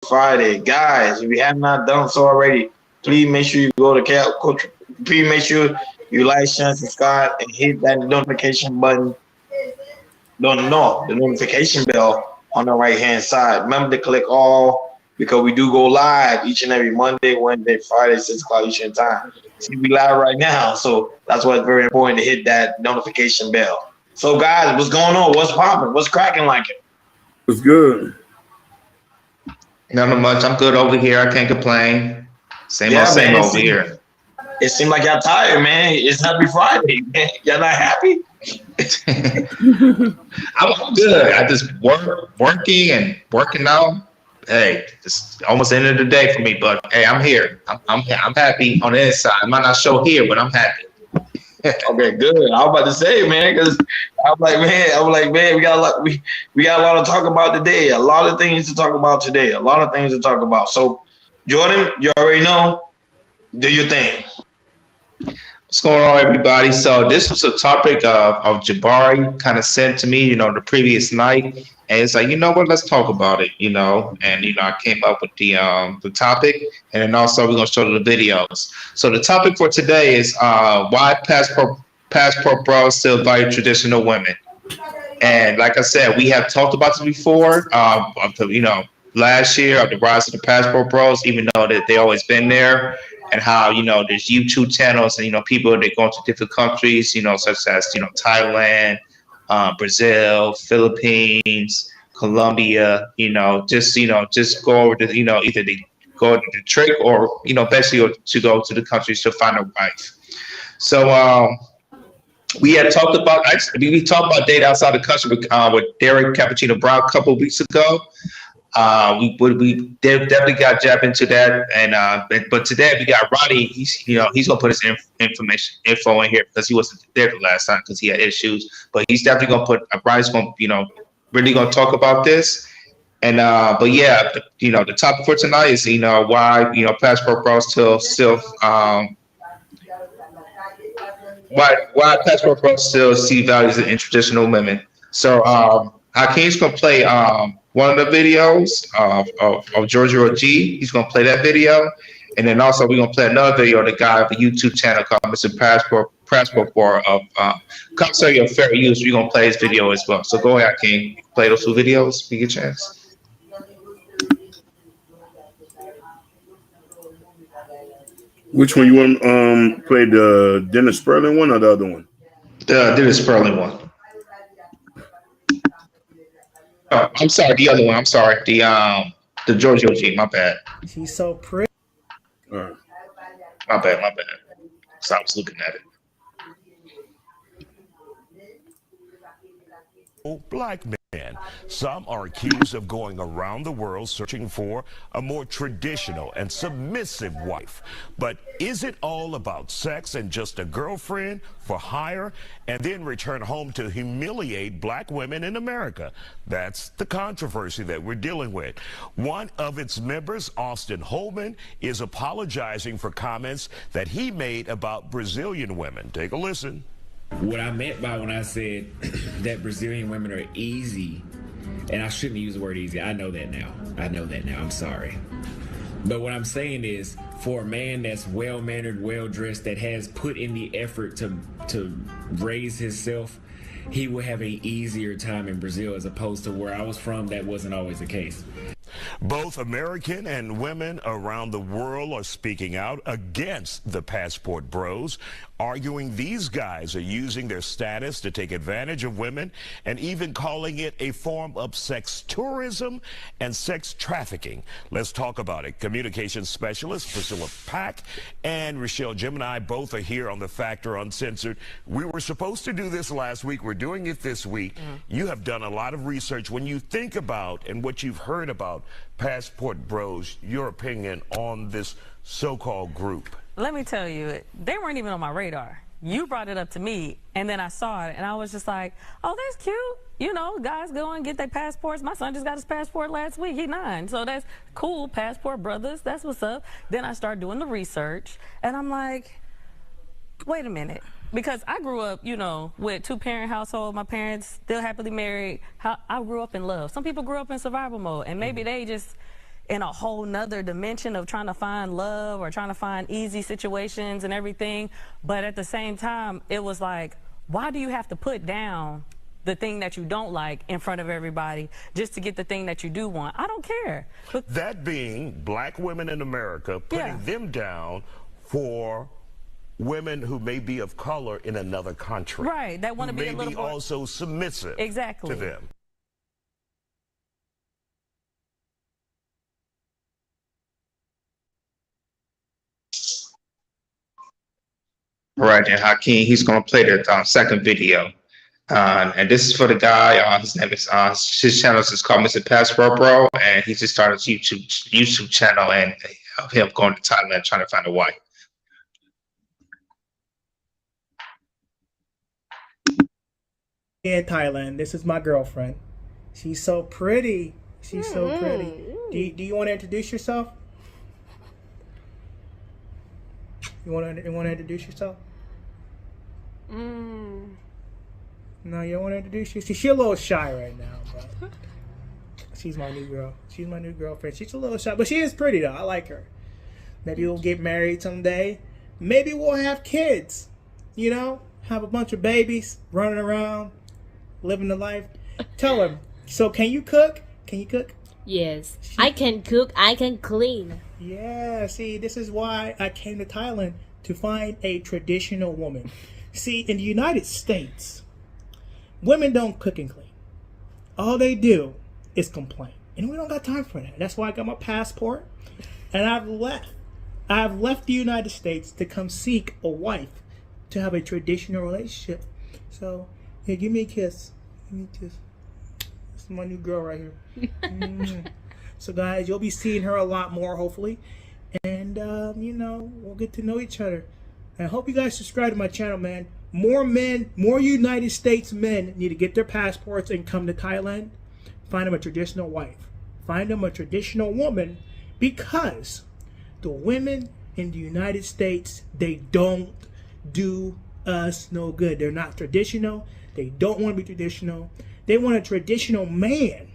Friday. Guys, if you have not done so already, please make sure you go to Coach. Please make sure you like, share, subscribe, and hit that notification button. Don't know the notification bell on the right hand side. Remember to click all because we do go live each and every Monday, Wednesday, Friday, 6 o'clock Eastern time. See, we live right now, so that's why it's very important to hit that notification bell. So, guys, what's going on? What's popping? What's cracking like it? What's good? Not much. I'm good over here. I can't complain. Yeah, Same man. over here. It seemed like y'all tired, man. It's Happy Friday, man. Y'all not happy? I'm good. I just working out. Hey, it's almost the end of the day for me, but hey, I'm here. I'm happy on the inside. I might not show here, but I'm happy. Okay, good. I was about to say, man, because man, we got a lot. We got a lot to talk about today. A lot of things to talk about today. A lot of things to talk about. So, Jordan, you already know. Do your thing. What's going on, everybody? So this was a topic of Jabari kind of sent to me, the previous night, and it's like, you know what? Let's talk about it, And I came up with the topic, and then also we're gonna show the videos. So the topic for today is why passport bros still value traditional women. And like I said, we have talked about this before. Last year of the rise of the passport bros, even though that they always been there, and how there's YouTube channels and people that go to different countries, such as Thailand, Brazil, Philippines, Colombia, just go over to either they go to the trick or basically to go to the countries to find a wife. So we had talked about we talked about date outside the country with Derek Cappuccino Brown a couple of weeks ago. We definitely got jab into that, and but today we got Roddy. He's gonna put his info in here because he wasn't there the last time because he had issues. But he's definitely gonna put Roddy's gonna really gonna talk about this. And but yeah, the topic for tonight is why passport bros still why passport bros still see values in traditional women. So Hakeem's gonna play one of the videos of Giorgio G. He's gonna play that video, and then also we're gonna play another video of the guy of a YouTube channel called Mr. Passport Bar of Commissary of Fair Use. We're gonna play his video as well. So go ahead, Hakeem, play those two videos when you get a chance. Which one you want? Play the Dennis Sperling one or the other one? The Dennis Sperling one. Oh, I'm sorry, the other one. I'm sorry, the Giorgio G. My bad. He's so pretty. Right. My bad. So I was looking at it. Black men. Some are accused of going around the world searching for a more traditional and submissive wife. But is it all about sex and just a girlfriend for hire and then return home to humiliate black women in America? That's the controversy that we're dealing with. One of its members, Austin Holman, is apologizing for comments that he made about Brazilian women. Take a listen. What I meant by when I said that Brazilian women are easy, and I shouldn't use the word easy. I know that now. I'm sorry. But what I'm saying is, for a man that's well-mannered, well-dressed, that has put in the effort to raise himself, he will have an easier time in Brazil as opposed to where I was from. That wasn't always the case. Both American and women around the world are speaking out against the passport bros, arguing these guys are using their status to take advantage of women and even calling it a form of sex tourism and sex trafficking. Let's talk about it. Communications specialist Priscilla Pack and Rochelle Gemini both are here on The Factor Uncensored. We were supposed to do this last week. We're doing it this week. You have done a lot of research. When you think about and what you've heard about passport bros, your opinion on this so-called group? Let me tell you, they weren't even on my radar. You brought it up to me, and then I saw it, and I was just like, oh, that's cute. Guys go and get their passports. My son just got his passport last week. He's 9, so that's cool. Passport brothers, that's what's up. Then I started doing the research, and I'm like, wait a minute. Because I grew up, with 2-parent household. My parents still happily married. I grew up in love. Some people grew up in survival mode, and maybe they just in a whole nother dimension of trying to find love or trying to find easy situations and everything. But at the same time, it was like, why do you have to put down the thing that you don't like in front of everybody just to get the thing that you do want? I don't care. But That being black women in America, putting them down for women who may be of color in another country. right, that want to be a Maybe little more also submissive exactly. to them. All right, and Hakeem, he's going to play the second video. And this is for the guy. His name is his channel is called Mr. Passport Bro, and he just started a YouTube channel and of him going to Thailand trying to find a wife. In Thailand, this is my girlfriend. She's so pretty. She's so pretty. Do you want to introduce yourself? You want to introduce yourself? No, you don't want to introduce yourself. She's a little shy right now, but she's my new girl. She's my new girlfriend. She's a little shy, but she is pretty though. I like her. Maybe we'll get married someday. Maybe we'll have kids. You know, have a bunch of babies running around, living the life. Tell her. So, can you cook? Can you cook? Yes, I can cook, I can clean. Yeah, see, this is why I came to Thailand, to find a traditional woman. See, in the United States, women don't cook and clean. All they do is complain. And we don't got time for that. That's why I got my passport. And I've left the United States to come seek a wife to have a traditional relationship. So, here, give me a kiss. Give me a kiss. This is my new girl right here. So guys, you'll be seeing her a lot more, hopefully. And, you know, we'll get to know each other. And I hope you guys subscribe to my channel, man. More men, more United States men need to get their passports and come to Thailand. Find them a traditional wife. Find them a traditional woman, because the women in the United States, they don't do us no good. They're not traditional. They don't want to be traditional. They want a traditional man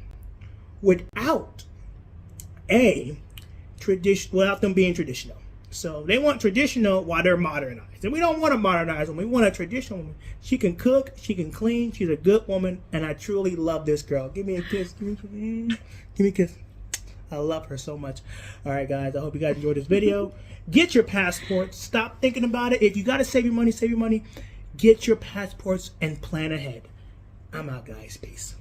without without them being traditional. So they want traditional while they're modernized. And we don't want a modernized woman. We want a traditional woman. She can cook, she can clean, she's a good woman, and I truly love this girl. Give me a kiss. Give me a kiss. I love her so much. All right, guys, I hope you guys enjoyed this video. Get your passports. Stop thinking about it. If you got to save your money, save your money. Get your passports and plan ahead. I'm out, guys. Peace.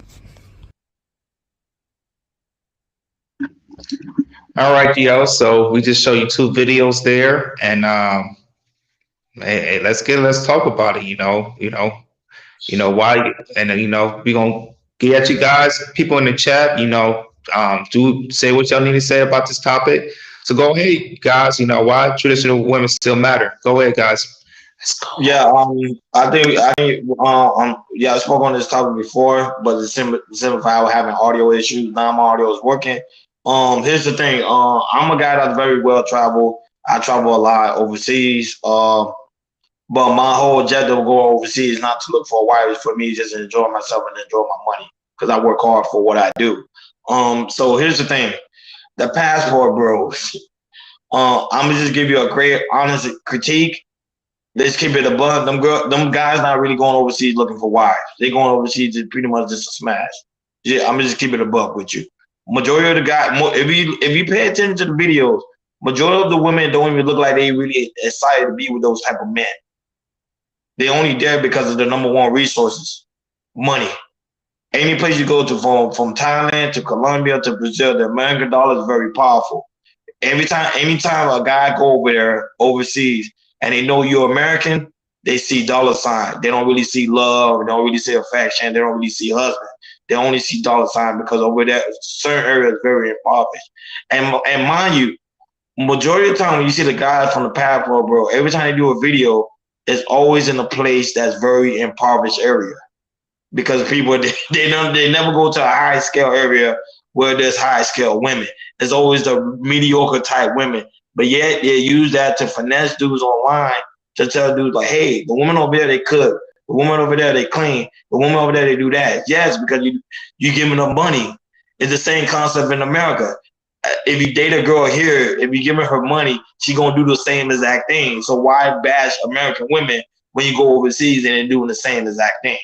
All right, yo. So we just show you two videos there, and hey, let's talk about it. You know why, and then we're gonna get at you guys, people in the chat. Do say what y'all need to say about this topic. So go ahead, guys. Why traditional women still matter. Go ahead, guys. Let's go. Yeah, I spoke on this topic before, but the simplify, I was having audio issues. Now my audio is working. Here's the thing. I'm a guy that's very well traveled. I travel a lot overseas. But my whole objective of going overseas is not to look for a wife. It's for me just to enjoy myself and enjoy my money, because I work hard for what I do. So here's the thing. The passport bros. I'm gonna just give you a great honest critique. Let's keep it a bun. Them guys not really going overseas looking for wives. They going overseas to pretty much just to smash. Yeah, I'm gonna just keep it a buck with you. Majority of the guys, if you pay attention to the videos, majority of the women don't even look like they really excited to be with those type of men. They only there because of the number one resources, money. Any place you go to, from Thailand to Colombia to Brazil, the American dollar is very powerful. Anytime a guy go over there overseas and they know you're American, they see dollar sign. They don't really see love. They don't really see affection. They don't really see husband. They only see dollar sign, because over there, certain areas very impoverished. And mind you, majority of the time when you see the guys from the passport, bro, every time they do a video, it's always in a place that's very impoverished area. Because people, they never go to a high scale area where there's high scale women. There's always the mediocre type women. But yet they use that to finesse dudes online to tell dudes like, hey, the woman over there, they cook. The woman over there, they clean. The woman over there, they do that. Yes, because you give them the money. It's the same concept in America. if you date a girl here, if you give her money, she gonna do the same exact thing. So why bash American women when you go overseas and they're doing the same exact thing?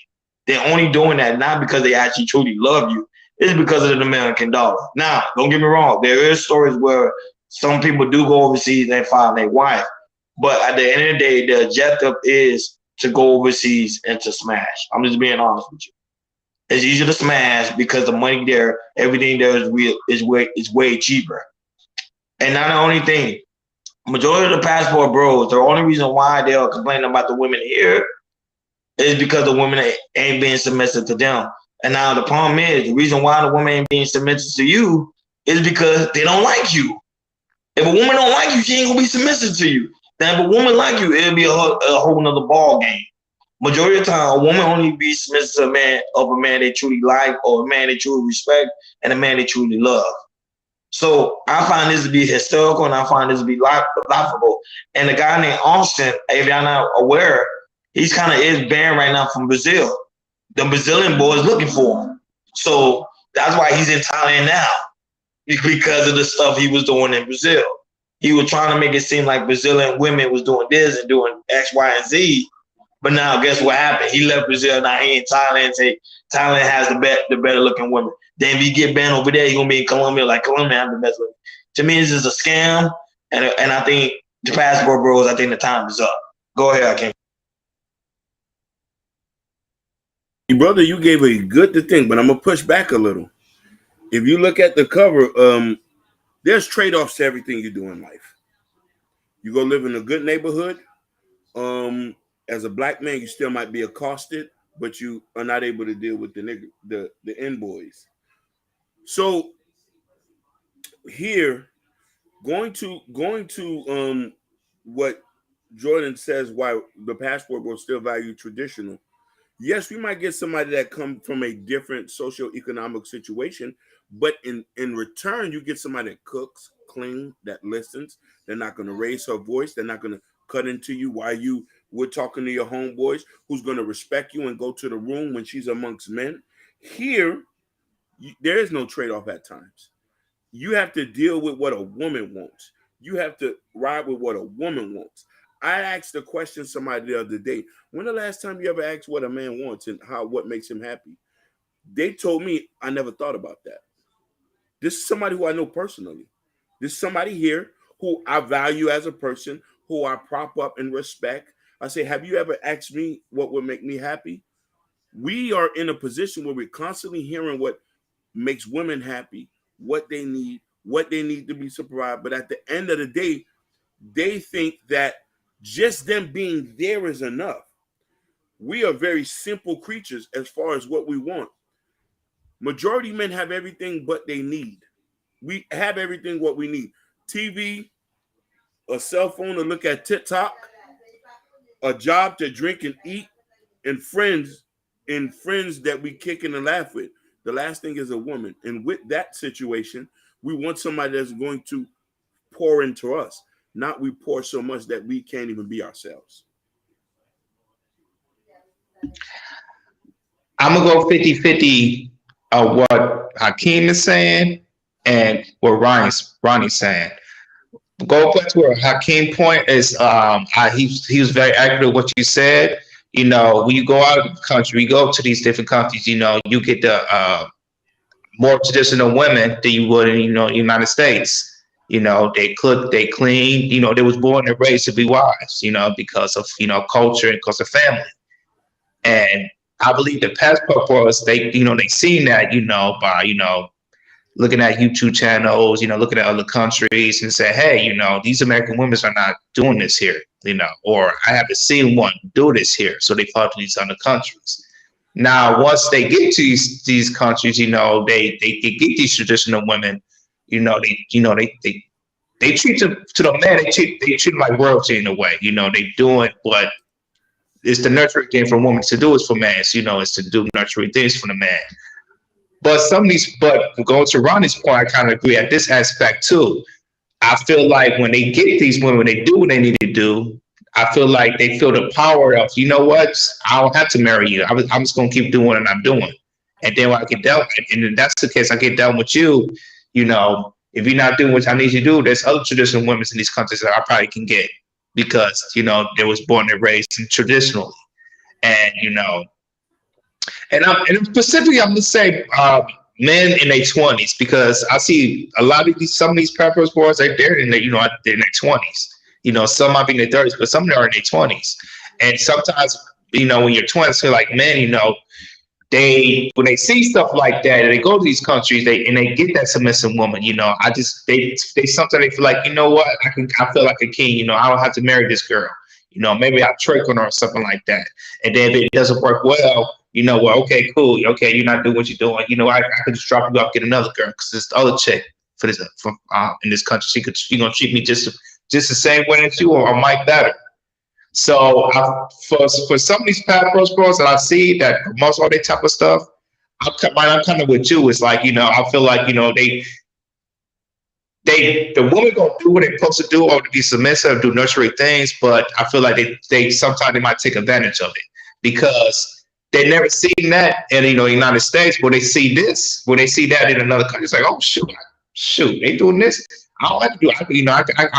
They're only doing that not because they actually truly love you. It's because of the American dollar. Now, don't get me wrong. There is stories where some people do go overseas and find their wife. But at the end of the day, the objective is to go overseas and to smash. I'm just being honest with you. It's easier to smash because the money there, everything there is way cheaper. And not the only thing, majority of the passport bros, the only reason why they're complaining about the women here is because the women ain't being submissive to them. And now the problem is, the reason why the woman ain't being submissive to you is because they don't like you. If a woman don't like you, she ain't gonna be submissive to you. Then if a woman like you, it'll be a whole nother ball game. Majority of the time, a woman only be submissive to a man they truly like, or a man they truly respect, and a man they truly love. So I find this to be hysterical, and I find this to be laughable. And the guy named Austin, if y'all not aware, he's kind of is banned right now from Brazil. The Brazilian boy is looking for him. So that's why he's in Thailand now, because of the stuff he was doing in Brazil. He was trying to make it seem like Brazilian women was doing this and doing X, Y, and Z. But now, guess what happened? He left Brazil. Now he in Thailand. Say Thailand has the better looking women. Then if you get banned over there, you're gonna be in Colombia. Like Colombia have the best looking. To me, this is a scam. And I think the passport bros, I think the time is up. Go ahead, Akeem. Brother, you gave a good to think, but I'm gonna push back a little. If you look at the cover, there's trade-offs to everything you do in life. You go live in a good neighborhood. As a black man, you still might be accosted, but you are not able to deal with the N boys. So here, going to what Jordan says, why the passport will still value traditional. Yes, we might get somebody that come from a different socioeconomic situation, but in return, you get somebody that cooks, clean, that listens. They're not going to raise her voice. They're not going to cut into you while we're talking to your homeboys, who's going to respect you and go to the room when she's amongst men. Here, there is no trade-off at times. You have to deal with what a woman wants. You have to ride with what a woman wants. I asked a question somebody the other day. When the last time you ever asked what a man wants and what makes him happy? They told me, I never thought about that. This is somebody who I know personally. This is somebody here who I value as a person, who I prop up and respect. I say, have you ever asked me what would make me happy? We are in a position where we're constantly hearing what makes women happy, what they need to be supplied. But at the end of the day, they think that just them being there is enough. We are very simple creatures as far as what we want. Majority men have everything but they need. We have everything what we need. TV, a cell phone to look at TikTok, a job to drink and eat, and friends that we kick and laugh with. The last thing is a woman. And with that situation, we want somebody that's going to pour into us. Not we pour so much that we can't even be ourselves. I'm going to go 50-50 of what Hakeem is saying and what Ronnie's saying. Go back to where Hakeem point is, he was very accurate with what you said. You know, when you go out of the country, you go to these different countries, you know, you get the more traditional women than you would in, United States. You know, they cook, they clean, they was born and raised to be wives, because of, culture and because of family. And I believe the passport bros, they seen that, by, looking at YouTube channels, looking at other countries and say, hey, these American women are not doing this here, or I haven't seen one do this here. So they follow these other countries. Now, once they get to these countries, they get these traditional women, they treat them to the man, they treat them like royalty in a way, they doing what is the nurturing thing for women to do is for men, is to do nurturing things for the man. But going to Ronnie's point, I kind of agree at this aspect too. I feel like when they get these women, they do what they need to do. I feel like they feel the power of, you know what? I don't have to marry you. I'm just going to keep doing what I'm doing. And then when I get done, and if that's the case, I get done with you, If you're not doing what I need you to do, there's other traditional women in these countries that I probably can get because, they was born and raised traditionally. And, and specifically, I'm going to say men in their 20s, because I see a lot of some of these Pepper's boys, they're in their, they're in their 20s. Some might be in their 30s, but some of them are in their 20s. And sometimes, when you're 20, feel like men, when they see stuff like that, and they go to these countries, they get that submissive woman. They sometimes they feel like, you know what, I feel like a king. I don't have to marry this girl. Maybe I'll trick on her or something like that. And then if it doesn't work well, okay, cool. Okay, you're not doing what you're doing. I could just drop you off, get another girl, because this other chick in this country, she gonna treat me just the same way as you or might better. So for some of these Pepper's bros that I see that promotes all that type of stuff, I'm kind of with you. It's like, I feel like, the woman gonna do what they're supposed to do, or to be submissive, do nurturing things, but I feel like they sometimes they might take advantage of it because they never seen that in the United States. When they see this, when they see that in another country, it's like, oh shoot, they doing this. I don't have to do it. I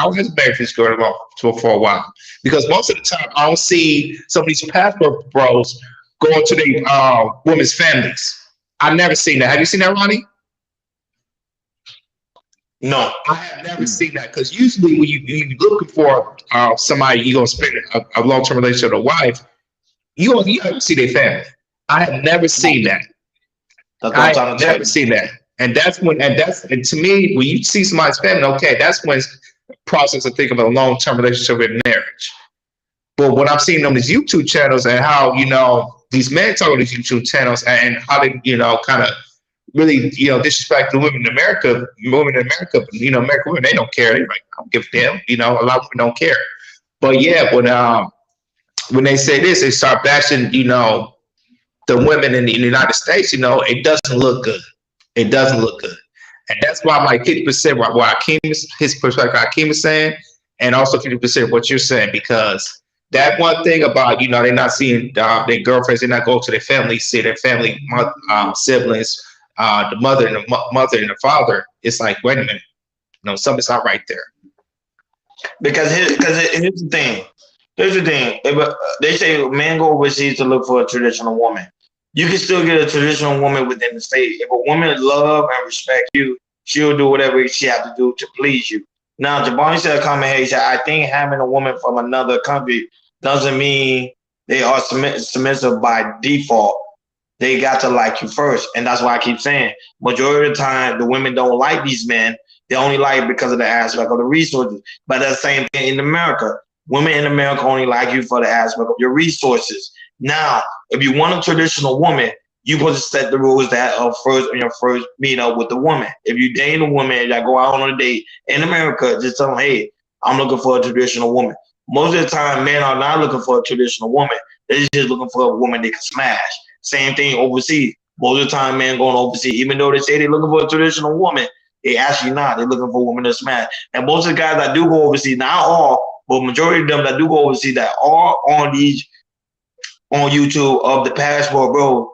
don't have to marry this girl for a while, because most of the time I don't see some of these passport bros going to their women's families. I've never seen that. Have you seen that, Ronnie? No, I have never seen that, because usually when you're looking for somebody you're gonna spend a long-term relationship with a wife, you have to see their family. I have never seen that. I have never seen that, and to me, when you see somebody's family, okay, that's when it's the process of thinking of a long-term relationship and marriage. But when I'm seeing on these YouTube channels and how these men talk on these YouTube channels and how they kind of really, disrespect the women in America, American women, they don't care. They're like, I don't give a damn. A lot of women don't care. But yeah, when they say this, they start bashing, the women in the United States, it doesn't look good. It doesn't look good. And that's why I'm like 50% what his perspective, Akeem is saying, and also 50% what you're saying, because that one thing about, they're not seeing their girlfriends, they're not going to their family, see their family, siblings, the mother and the father. It's like, wait a minute, something's not right there. Because here's the thing. If they say men go overseas to look for a traditional woman, you can still get a traditional woman within the state. If a woman love and respect you, she'll do whatever she has to do to please you. Now, Jabari said a comment here. He said, I think having a woman from another country doesn't mean they are submissive by default. They got to like you first. And that's why I keep saying, majority of the time, the women don't like these men. They only like because of the aspect of the resources. But that's the same thing in America. Women in America only like you for the aspect of your resources. Now, if you want a traditional woman, you're supposed to set the rules that are first on your first meet up with the woman. If you date a woman that go out on a date in America, just tell them, hey, I'm looking for a traditional woman. Most of the time, men are not looking for a traditional woman. They're just looking for a woman they can smash. Same thing overseas. Most of the time, men going overseas, even though they say they're looking for a traditional woman, they actually not. They're looking for a woman to smash. And most of the guys that do go overseas, not all, but majority of them that do go overseas that are on YouTube of the passport, bro,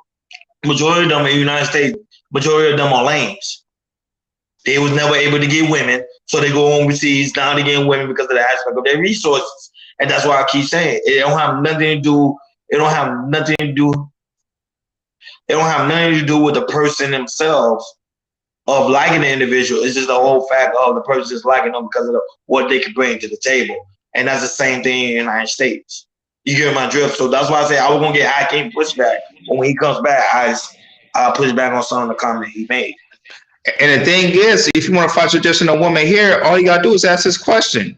majority of them in the United States, majority of them are lames. They was never able to get women, so they go overseas. Now they get women because of the aspect of their resources. And that's why I keep saying it don't have nothing to do. It don't have nothing to do. It don't have nothing to do with the person themselves of liking the individual. It's just the whole fact of the person just liking them because of what they can bring to the table. And that's the same thing in the United States. You get my drift. So that's why I say I was gonna get Hakeem pushback. But when he comes back, I'll push back on some of the comment he made. And the thing is, if you want to find a traditional woman here, all you gotta do is ask this question.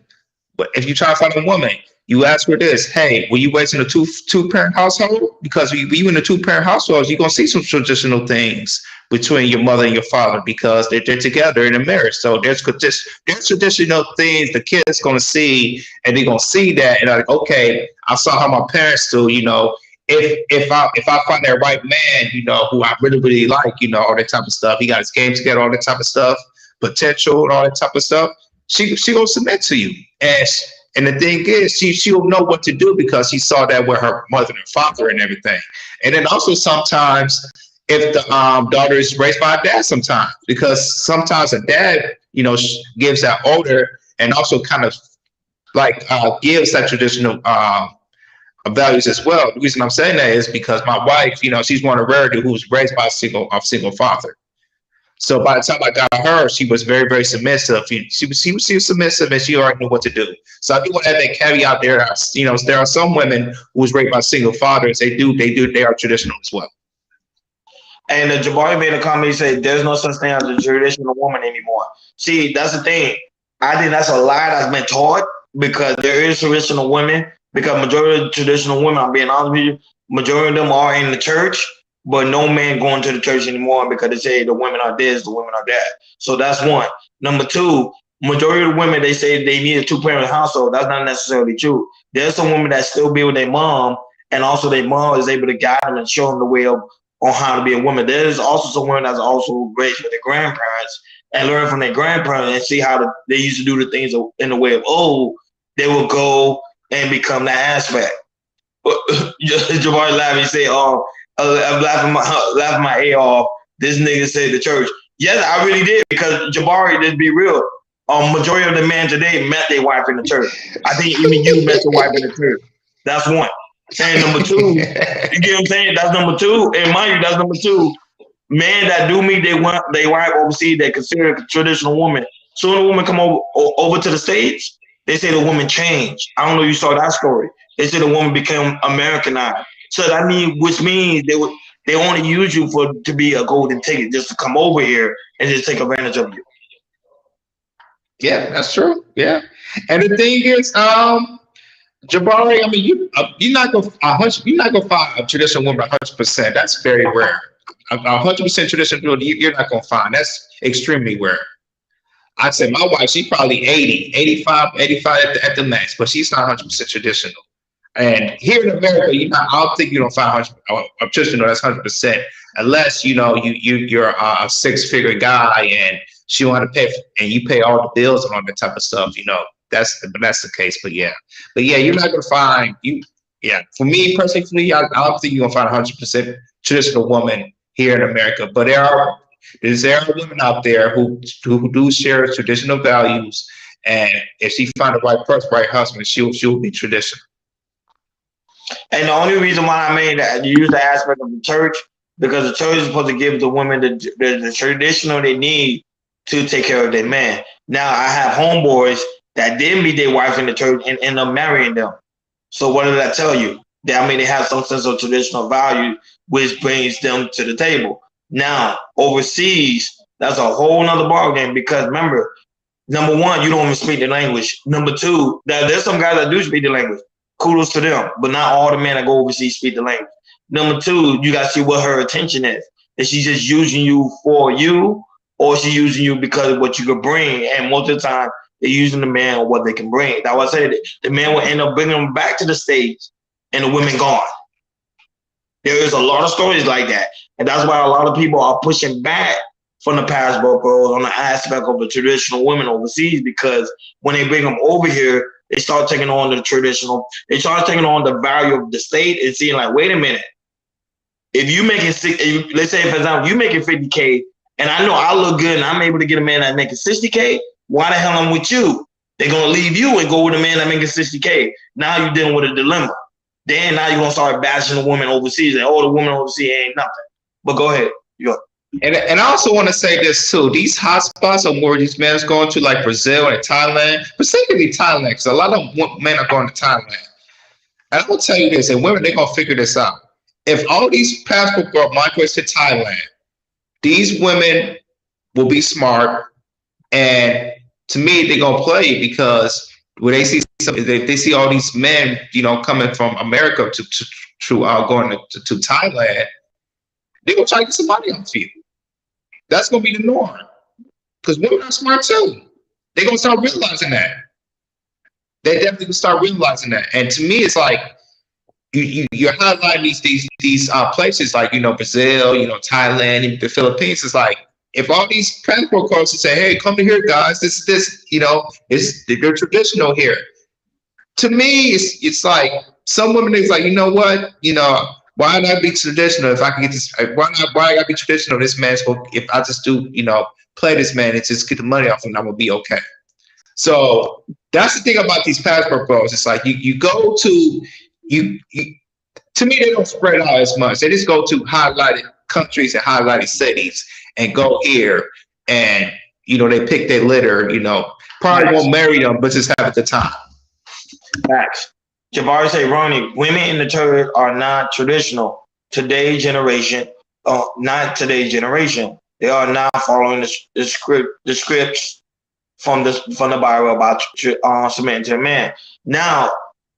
But if you try to find a woman, you ask her this: hey, were you raised in a two-parent household? Because you in a two-parent household, you're gonna see some traditional things between your mother and your father because they're together in a marriage. So there's traditional things the kid's gonna see, and they're gonna see that, and like, okay, I saw how my parents do. If I find that right man, who I really, really like, all that type of stuff, he got his game together, all that type of stuff, potential and all that type of stuff, she gonna submit to you. And the thing is, she'll know what to do because she saw that with her mother and father and everything. And then also sometimes if the daughter is raised by a dad sometimes, because sometimes a dad gives that order and also kind of like gives that traditional values as well. The reason I'm saying that is because my wife, she's one of rarity who's raised by a single father. So by the time I got her, she was very, very submissive. She was submissive, and she already knew what to do. So I do want to have that caveat there. There are some women who was raised by single fathers. They are traditional as well. And Jabari made a comment. He said, "There's no such thing as a traditional woman anymore." See, that's the thing. I think that's a lie that's been taught, because there is traditional women. Because majority of traditional women, I'm being honest with you, majority of them are in the church, but no man going to the church anymore because they say the women are this, the women are that. So that's one. Number two, majority of the women, they say they need a two-parent household. That's not necessarily true. There's some women that still be with their mom, and also their mom is able to guide them and show them the way on how to be a woman. There's also some women that's also raised with their grandparents and learn from their grandparents and see how they used to do the things in the way of old. They will go and become that aspect. But Jabari laughing, say, "Oh, I'm laughing my A off. This nigga said the church." Yes, I really did, because Jabari, just be real. Majority of the men today met their wife in the church. I think even you met your wife in the church. That's one. And number two, you get what I'm saying? That's number two. And mind you, that's number two. Men that do meet their wife overseas, they consider a traditional woman. Soon a woman come over to the States, they say the woman changed. I don't know if you saw that story. They say the woman became Americanized. So that which means they only use you to be a golden ticket, just to come over here and just take advantage of you. Yeah, that's true. Yeah, and the thing is, Jabari, I mean, you're not gonna find a traditional woman 100%. That's very rare. 100% traditional, you're not gonna find. That's extremely rare. I'd say my wife, she's probably 80, 85 at the max, but she's not 100% traditional. And here in America, I don't think you're gonna find a traditional that's 100%, unless you're a six-figure guy and she want to pay and you pay all the bills and all that type of stuff. That's the case. But yeah, you're not gonna find for me personally, I don't think you're gonna find 100% traditional woman here in America. But there are women out there who do share traditional values, and if she find the right person, right husband, she'll be traditional. And the only reason why I made that, you use the aspect of the church, because the church is supposed to give the women the traditional they need to take care of their man. Now I have homeboys that did meet their wives in the church and end up marrying them. So what did that tell you? That they have some sense of traditional value, which brings them to the table. Now overseas, that's a whole nother ballgame, because remember, number one, you don't even speak the language. Number two, there's some guys that do speak the language. Kudos to them, but not all the men that go overseas speak the language. Number two, you got to see what her intention is. Is she just using you for you, or is she using you because of what you could bring? And most of the time, they're using the man or what they can bring. That's why I said the man will end up bringing them back to the States, and the women gone. There is a lot of stories like that, and that's why a lot of people are pushing back from the passport girls on the aspect of the traditional women overseas, because when they bring them over here, they start taking on the traditional. They start taking on the value of the state and seeing like, wait a minute, if you making let's say for example, you making 50K, and I know I look good and I'm able to get a man that making 60K. Why the hell I'm with you? They're gonna leave you and go with a man that making 60K. Now you're dealing with a dilemma. Then now you're gonna start bashing the woman overseas. And the woman overseas ain't nothing. But go ahead. You go. And I also want to say this too. These hotspots are where these men are going to, like Brazil and Thailand, particularly Thailand, because a lot of men are going to Thailand. And I will tell you this, and women, they're gonna figure this out. If all these passport girls migrate to Thailand, these women will be smart, and to me, they're gonna play, because when they see they see all these men, coming from America to going to Thailand, they're gonna try to get some money off you. That's gonna be the norm, because women are smart too. They're gonna start realizing that. They definitely gonna start realizing that. And to me, it's like you're highlighting these places like Brazil, Thailand, and the Philippines. It's like, if all these passport cards say, "Hey, come to here, guys. This, they're traditional here." To me, it's like some women is like, you know what, Why not be traditional if I can get this? Why not? Why I gotta be traditional? This man's going if I just do, play this man and just get the money off, and I'm gonna be okay. So that's the thing about these passport bros. It's like you go to you to me they don't spread out as much. They just go to highlighted countries and highlighted cities and go here and they pick their litter. Probably won't marry them, but just have a good time. Facts. Jabari say, Ronnie, women in the church are not traditional. Today's generation, not today's generation. They are not following the scripts from the Bible about submitting to a man. Now,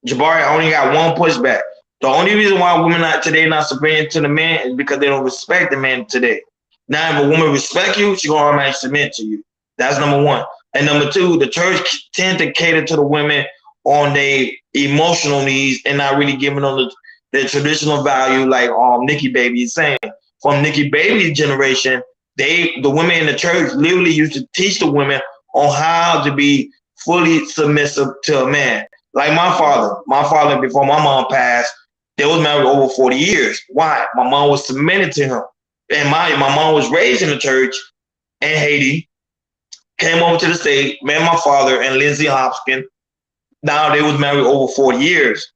Jabari, I only got one pushback. The only reason why women today not submitting to the man is because they don't respect the man today. Now, if a woman respect you, she's gonna automatically submit to you. That's number one. And number two, the church tend to cater to the women on their emotional needs and not really giving them the traditional value, like Nikki Baby is saying. From Nikki Baby's generation, the women in the church literally used to teach the women on how to be fully submissive to a man. Like my father, before my mom passed, they was married over 40 years. Why? My mom was submitted to him. And my mom was raised in the church in Haiti, came over to the state, met my father and Lindsay Hopkins. Now they was married over 40 years.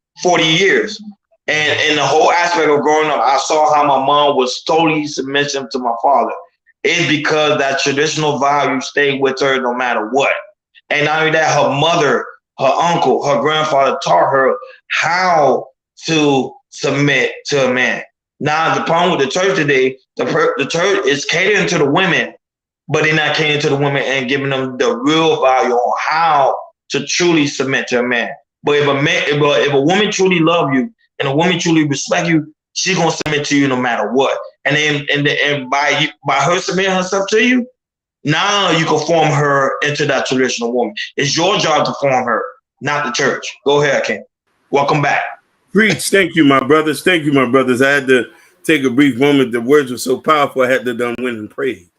And the whole aspect of growing up, I saw how my mom was totally submissive to my father. It's because that traditional value stayed with her no matter what. And not only that, her mother, her uncle, her grandfather taught her how to submit to a man. Now, the problem with the church today, the church is catering to the women, but they're not catering to the women and giving them the real value on how to truly submit to a man. But if a woman truly love you and a woman truly respect you, she's gonna submit to you no matter what. And by her submitting herself to you, now you can form her into that traditional woman. It's your job to form her, not the church. Go ahead, Ken. Welcome back. Preach. Thank you, my brothers. Thank you, my brothers. I had to take a brief moment. The words were so powerful, I had to done went and prayed.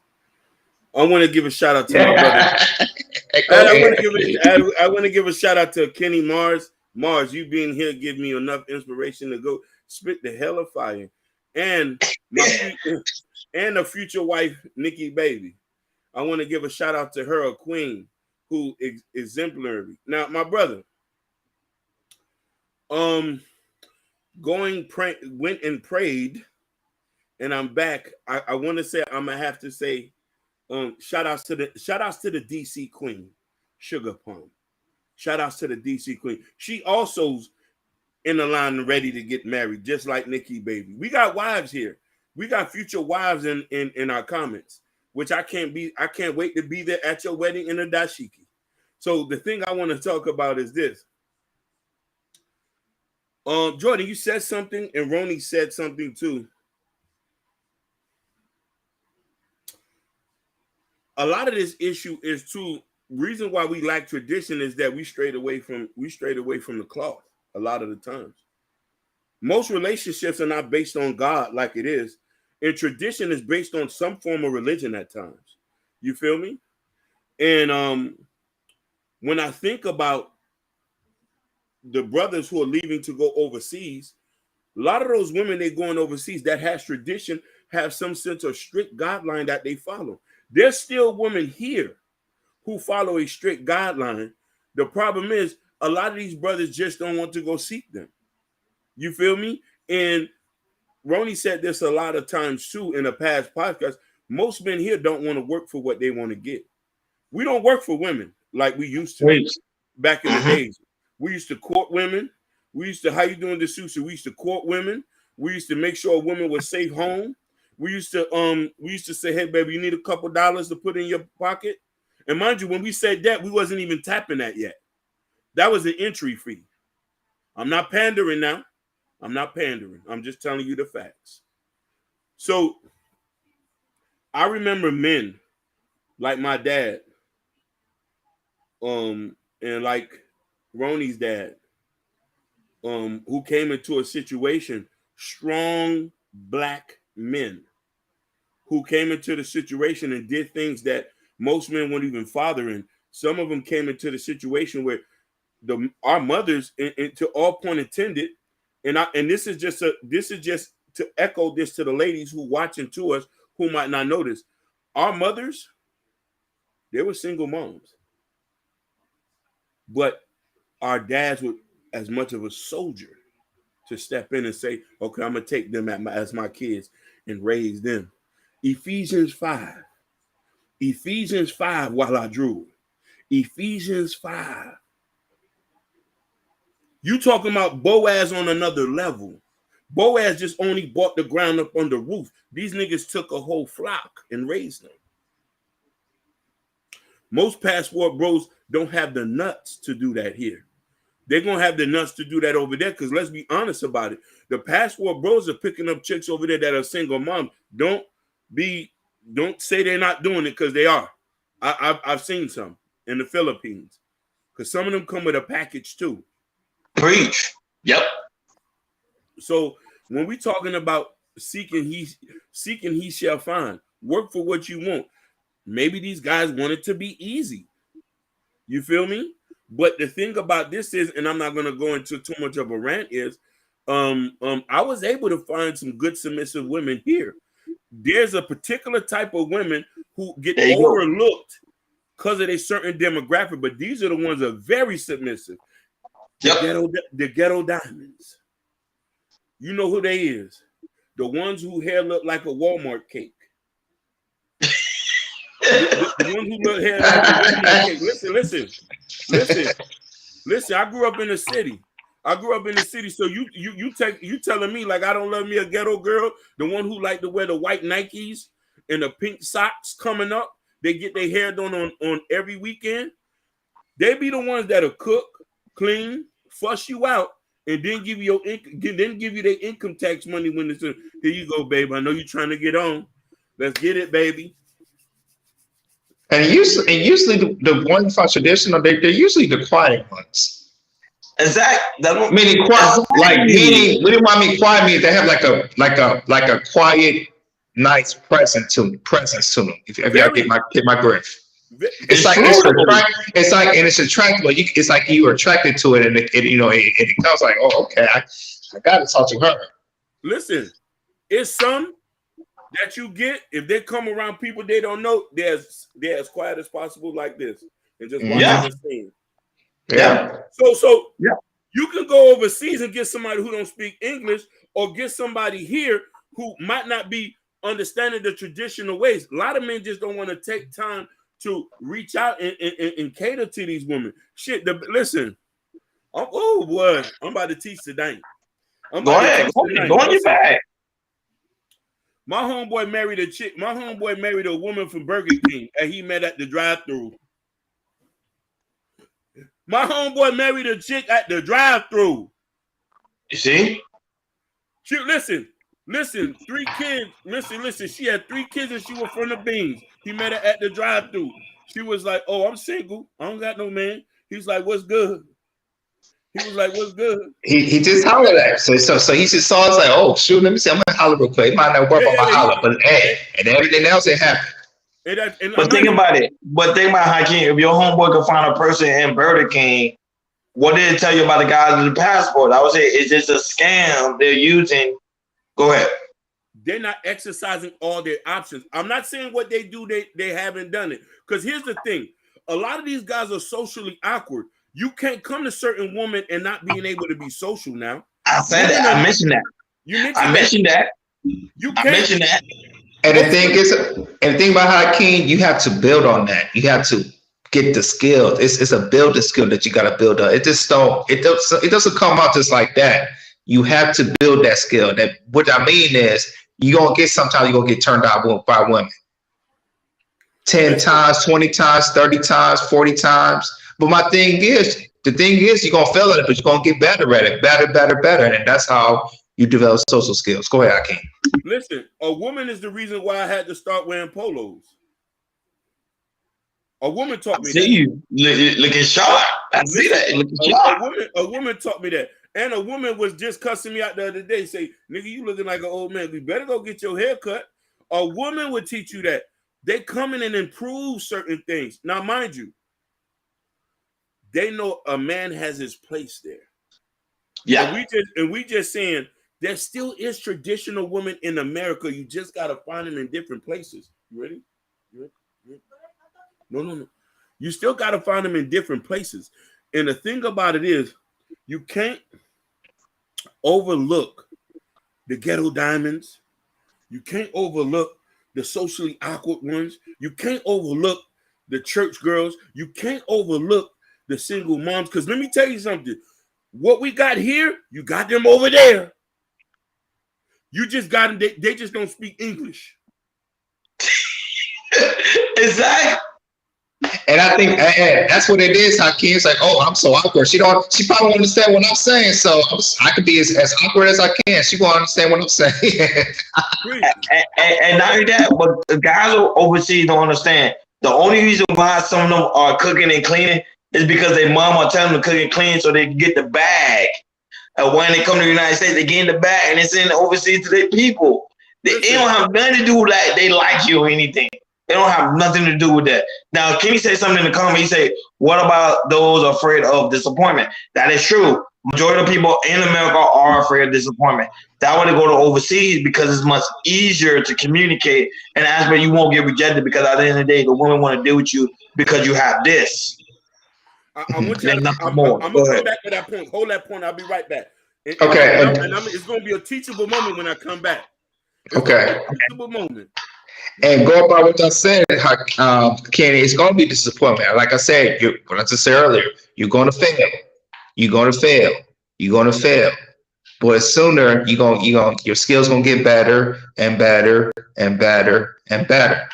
I want to give a shout out to my brother. I want to give a shout out to Kenny Mars. Mars, you being here give me enough inspiration to go spit the hell of fire. And a future wife, Nikki Baby. I want to give a shout out to her, a queen who is exemplary. Now, my brother, went and prayed, and I'm back. I want to say I'm gonna have to say shout outs to the DC Queen, Sugar Plum. Shout outs to the DC Queen. She also's in the line ready to get married, just like Nikki Baby. We got wives here. We got future wives in our comments, which I can't wait to be there at your wedding in a dashiki. So the thing I want to talk about is this. Jordan, you said something, and Ronnie said something too. A lot of this issue is too. Reason why we lack tradition is that we strayed away from the cloth a lot of the times. Most relationships are not based on God like it is, and tradition is based on some form of religion at times. You feel me? And when I think about the brothers who are leaving to go overseas, a lot of those women they going overseas that has tradition have some sense of strict guideline that they follow. There's still women here who follow a strict guideline. The problem is a lot of these brothers just don't want to go seek them. You feel me? And Ronnie said this a lot of times too in a past podcast. Most men here don't want to work for what they want to get. We don't work for women like we used to back in the days. We used to court women. We used to, how you doing, DeSouza? We used to court women. We used to make sure a woman was safe home. We used to say, hey, baby, you need a couple dollars to put in your pocket. And mind you, when we said that, we wasn't even tapping that yet. That was an entry fee. I'm not pandering now. I'm not pandering. I'm just telling you the facts. So I remember men like my dad, and like Ronnie's dad, who came into a situation, strong black men who came into the situation and did things that most men wouldn't even father in. Some of them came into the situation where our mothers, and to all point intended, and this is just to echo this to the ladies who watching to us who might not know this. Our mothers, they were single moms. But our dads were as much of a soldier to step in and say, okay, I'm going to take them as my kids and raise them. Ephesians 5 while I drew. Ephesians 5. You talking about Boaz on another level. Boaz just only bought the ground up on the roof. These niggas took a whole flock and raised them. Most passport bros don't have the nuts to do that here. They're going to have the nuts to do that over there because let's be honest about it. The passport bros are picking up chicks over there that are single moms. Don't say they're not doing it because they are. I've seen some in the Philippines because some of them come with a package too. Preach. Yep. So when we talking about seeking, he shall find. Work for what you want. Maybe these guys want it to be easy. You feel me? But the thing about this is, and I'm not going to go into too much of a rant, is I was able to find some good submissive women here. There's a particular type of women who get overlooked because of a certain demographic, but these are the ones that are very submissive. The ghetto diamonds. You know who they is. The ones who hair look like a Walmart cake. The ones who look hair like a Walmart cake. Listen. I grew up in the city. So you telling me like I don't love me a ghetto girl, the one who like to wear the white Nikes and the pink socks coming up. They get their hair done on every weekend. They be the ones that'll cook, clean, fuss you out, and then give you their income tax money when it's here you go, babe. I know you're trying to get on. Let's get it, baby. And usually the ones for traditional, they're usually the quiet ones. Exactly. Meaning quiet, meaning we didn't want me quiet means they have like a quiet, nice presence to them. If y'all get my griff. It's attractive. It's like you are attracted to it, and it comes like, oh, okay, I got to talk to her. Listen, it's some that you get if they come around people they don't know. They're as quiet as possible, like this, and just watch the scene. Yeah. So you can go overseas and get somebody who don't speak English, or get somebody here who might not be understanding the traditional ways. A lot of men just don't want to take time to reach out and cater to these women. Listen. Oh boy, I'm about to teach today. Go ahead. Go on your bag. My homeboy married a chick. My homeboy married a woman from Burger King, and he met at the drive-thru. My homeboy married a chick at the drive-thru. You see? Listen. 3 kids. Listen. She had 3 kids and she was from the beans. He met her at the drive-thru. She was like, "Oh, I'm single. I don't got no man." He's like, "What's good?" He was like, "What's good?" He just hollered at her. So he just saw us like, "Oh shoot, let me see. I'm gonna holler real quick. It might not work on my holler, but hey, and everything else it happened." But think about it. Hakeem, if your homeboy could find a person in Burger King, what did it tell you about the guys with the passport? I would say it's just a scam they're using. Go ahead. They're not exercising all their options. I'm not saying what they do, they haven't done it. Because here's the thing. A lot of these guys are socially awkward. You can't come to certain women and not being able to be social now. I said that. I mentioned that. I mentioned that. You can't. I mentioned that. And the thing about Hakeem, you have to build on that. You have to get the skill. It's a building skill that you got to build up. It doesn't come out just like that. You have to build that skill. That what I mean is sometimes you're gonna get turned out by women. 10 times, 20 times, 30 times, 40 times. But the thing is you're gonna fail at it, but you're gonna get better at it, better. And that's how you develop social skills. Go ahead, Hakeem. Listen, a woman is the reason why I had to start wearing polos. A woman taught me that. See you looking sharp. I see that. Looking sharp. A woman taught me that. And a woman was just cussing me out the other day, say, "Nigga, you looking like an old man. We better go get your hair cut." A woman would teach you that. They come in and improve certain things. Now, mind you, they know a man has his place there. Yeah. And we just saying, there still is traditional women in America. You just gotta find them in different places. You ready? No. You still gotta find them in different places. And the thing about it is, you can't overlook the ghetto diamonds. You can't overlook the socially awkward ones. You can't overlook the church girls. You can't overlook the single moms. Because let me tell you something. What we got here, you got them over there. You just got them. They just don't speak English. Exactly. And I think that's what it is. Hakeem, it's like, oh, I'm so awkward. She probably won't understand what I'm saying. So I could be as awkward as I can. She won't understand what I'm saying. and not only that, but the guys overseas don't understand. The only reason why some of them are cooking and cleaning is because their mom are telling them to cook and clean so they can get the bag. And when they come to the United States, they get in the bag and it's in overseas to their people. They don't have nothing to do with that. They like you or anything. They don't have nothing to do with that. Now, Kenny say something in the comment. He say, what about those afraid of disappointment? That is true. Majority of people in America are afraid of disappointment. That's why they go to overseas, because it's much easier to communicate and ask, but you won't get rejected, because at the end of the day, the women want to deal with you because you have this. I'm gonna come back to that point. Hold that point. I'll be right back. Okay. It's gonna be a teachable moment when I come back. Okay. Teachable moment. And go by what I said, Kenny, it's going to be disappointment. Like I said, what I just said earlier, you're going to fail. You're going to fail. You're going to fail. But sooner your skills going to get better and better and better and better.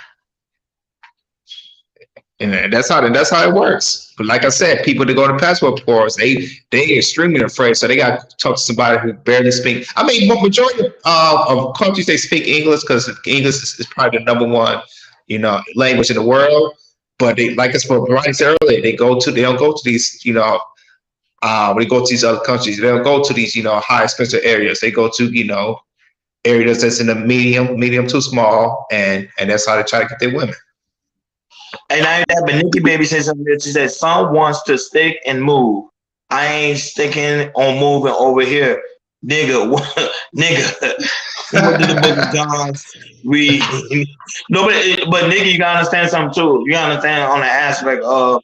And that's how it works. But like I said, people that go to passport portals, they extremely afraid. So they got to talk to somebody who barely speaks. I mean, majority of countries, they speak English because English is probably the number one, language in the world. But they, like as Brian said earlier, they don't go to these, when they go to these other countries, they don't go to these, high expensive areas. They go to, areas that's in the medium to small, and that's how they try to get their women. And I that, but Nikki Baby said something. She said, "Some wants to stick and move. I ain't sticking on moving over here, nigga. Nigga." Go to the book of John. Read. No, but Nikki, you gotta understand something too. You gotta understand on the aspect of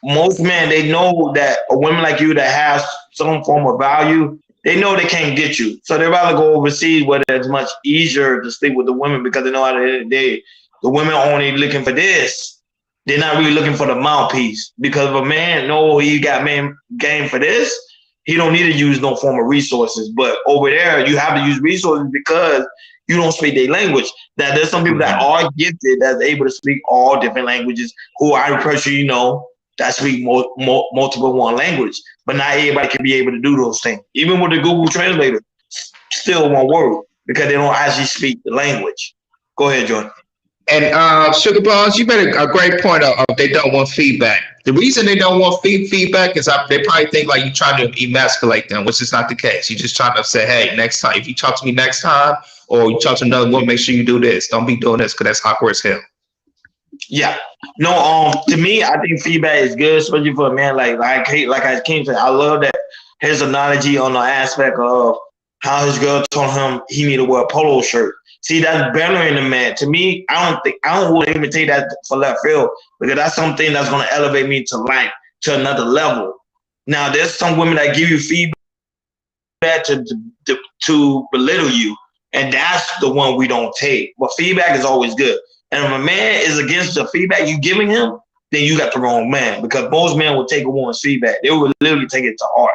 most men. They know that a woman like you that has some form of value, they know they can't get you, so they rather go overseas where it's much easier to stick with the women, because they know at the end of the day, the women only looking for this. They're not really looking for the mouthpiece, because if a man know he got man game for this, he don't need to use no form of resources. But over there, you have to use resources because you don't speak their language. Now, there's some people that are gifted that's able to speak all different languages, who I'm pretty sure that speak multiple one language. But not everybody can be able to do those things. Even with the Google Translator, still won't work because they don't actually speak the language. Go ahead, Jordan. And Sugar Bones, you made a great point of they don't want feedback. The reason they don't want feedback is they probably think like you're trying to emasculate them, which is not the case. You're just trying to say, hey, next time, if you talk to me next time, or you talk to another woman, make sure you do this. Don't be doing this, because that's awkward as hell. Yeah. No, to me, I think feedback is good, especially for a man like I came to. I love that his analogy on the aspect of how his girl told him he need to wear a polo shirt. See, that's better in a man. To me, I don't even take that for left field, because that's something that's going to elevate me to another level. Now, there's some women that give you feedback to belittle you, and that's the one we don't take. But feedback is always good. And if a man is against the feedback you giving him, then you got the wrong man, because most men will take a woman's feedback. They will literally take it to heart.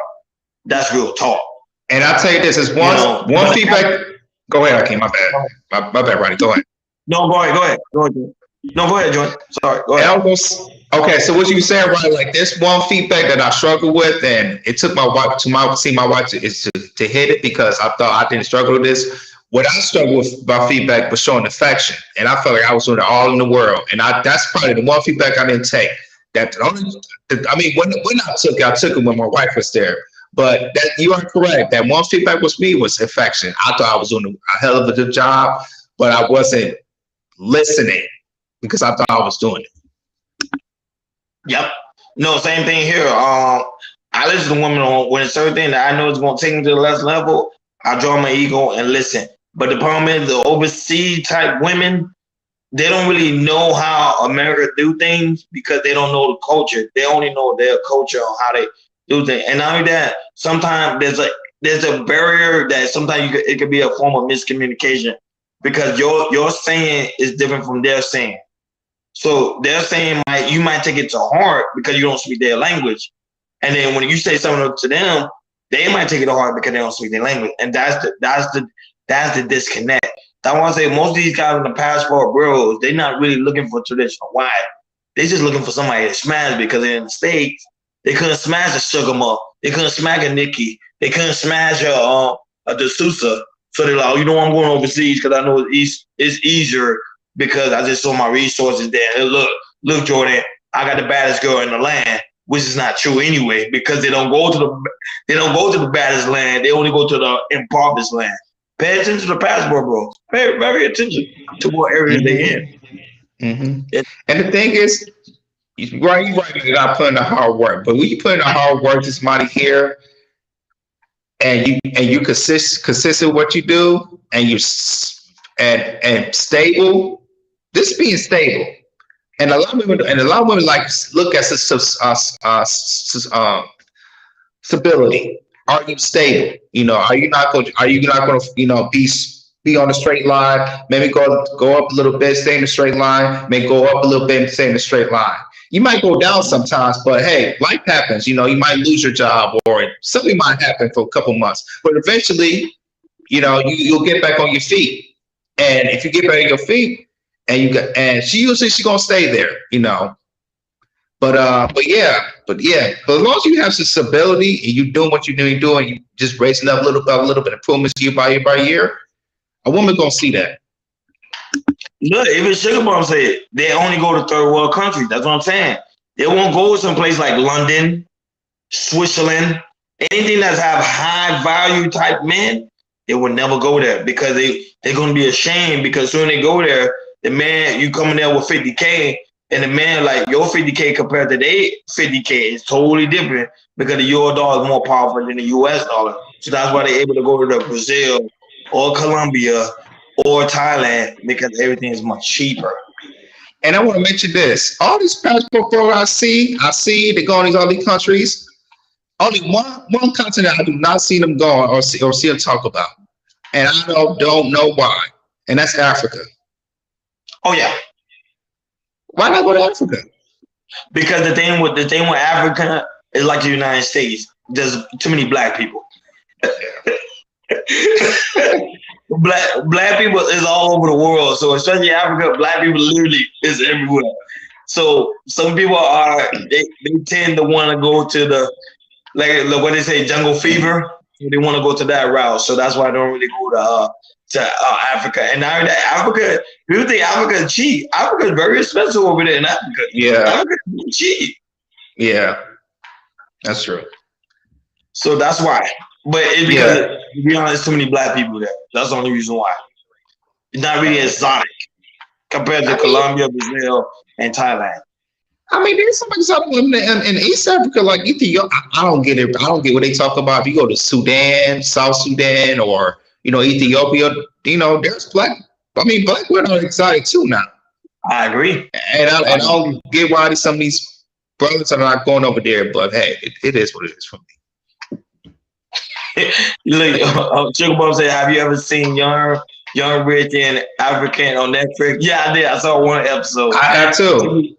That's real talk. And I'll tell you this, is one feedback. Go ahead, Hakeem. My bad. My bad, Ronnie. Go ahead. No, go ahead. No, go ahead, Jordan. Sorry. Go ahead. Okay, so what you saying, Ronnie? Like, this one feedback that I struggle with, and it took my wife to hit it, because I thought I didn't struggle with this. What I struggle with about feedback was showing affection, and I felt like I was doing it all in the world. And that's probably the one feedback I didn't take. When I took it when my wife was there. But you are correct. That one feedback was affection. I thought I was doing a hell of a good job, but I wasn't listening because I thought I was doing it. Yep. No, same thing here. I listen to women when it's certain thing that I know is going to take me to the next level. I draw my ego and listen. But the problem is the overseas type women, they don't really know how America do things because they don't know the culture. They only know their culture on how they do things. And not only that, sometimes there's a barrier that sometimes it could be a form of miscommunication because your saying is different from their saying. So their saying you might take it to heart because you don't speak their language. And then when you say something to them, they might take it to heart because they don't speak their language. And that's the disconnect. I want to say most of these guys in the passport bros, they're not really looking for traditional wife. They're just looking for somebody to smash because they're in the States. They couldn't smash a Sugar Mom. They couldn't smash a Nikki. They couldn't smash a D'Souza. So they're like, oh, you know, I'm going overseas because I know it's easier because I just saw my resources there. Hey, look, Jordan, I got the baddest girl in the land, which is not true anyway because they don't go to the baddest land. They only go to the impoverished land. Pay attention to the passport, bro. Pay very attention to what area they're in. Mm-hmm. And the thing is, you're right, you're not putting the hard work. But when you put in the hard work, this money here, and you consistent what you do, and you and stable. This being stable, and a lot of women like look at stability. Are you stable? You know, are you not going to, you know, be on a straight line? Maybe go up a little bit, stay in the straight line. Maybe go up a little bit and stay in the straight line. You might go down sometimes, but hey, life happens. You know, you might lose your job or something might happen for a couple months, but eventually, you know, you'll get back on your feet. And if you get back on your feet, and she's gonna stay there, you know. But as long as you have some stability and you doing what you're doing, you just raising up a little bit improvements year by year, a woman gonna see that. Look, even Sugar Mom said they only go to third world countries. That's what I'm saying. They won't go someplace like London, Switzerland, anything that's have high value type men. They will never go there because they're gonna be ashamed because soon they go there, the man you coming there with 50K. And the man, like your 50K compared to their 50K is totally different because the euro dollar is more powerful than the US dollar. So that's why they're able to go to Brazil or Colombia or Thailand because everything is much cheaper. And I want to mention this. All these passport programs I see they go in all these countries. Only one continent I do not see them go or see them talk about. And I don't know why. And that's Africa. Oh yeah. Why not go to Africa? Because the thing with Africa is like the United States. There's too many black people. black people is all over the world. So especially Africa, black people literally is everywhere. So some people they tend to want to go to the like what they say jungle fever. They want to go to that route. So that's why I don't really go to Africa. And now that Africa, people think Africa is cheap. Africa is very expensive over there in Africa. Yeah. Africa is cheap. Yeah. That's true. So that's why. But it's because, to be honest, too many black people there. That's the only reason why. It's not really exotic compared to Colombia, Brazil, and Thailand. I mean, there's some exotic women in East Africa, like Ethiopia. I don't get it. I don't get what they talk about. If you go to Sudan, South Sudan, or you know, Ethiopia, you know, there's black women are exotic too now. I agree. And I don't get why some of these brothers are not going over there, but hey, it is what it is for me. Look, Sugar Bob said, have you ever seen Young Rich and African on Netflix? Yeah, I did. I saw one episode. I have too.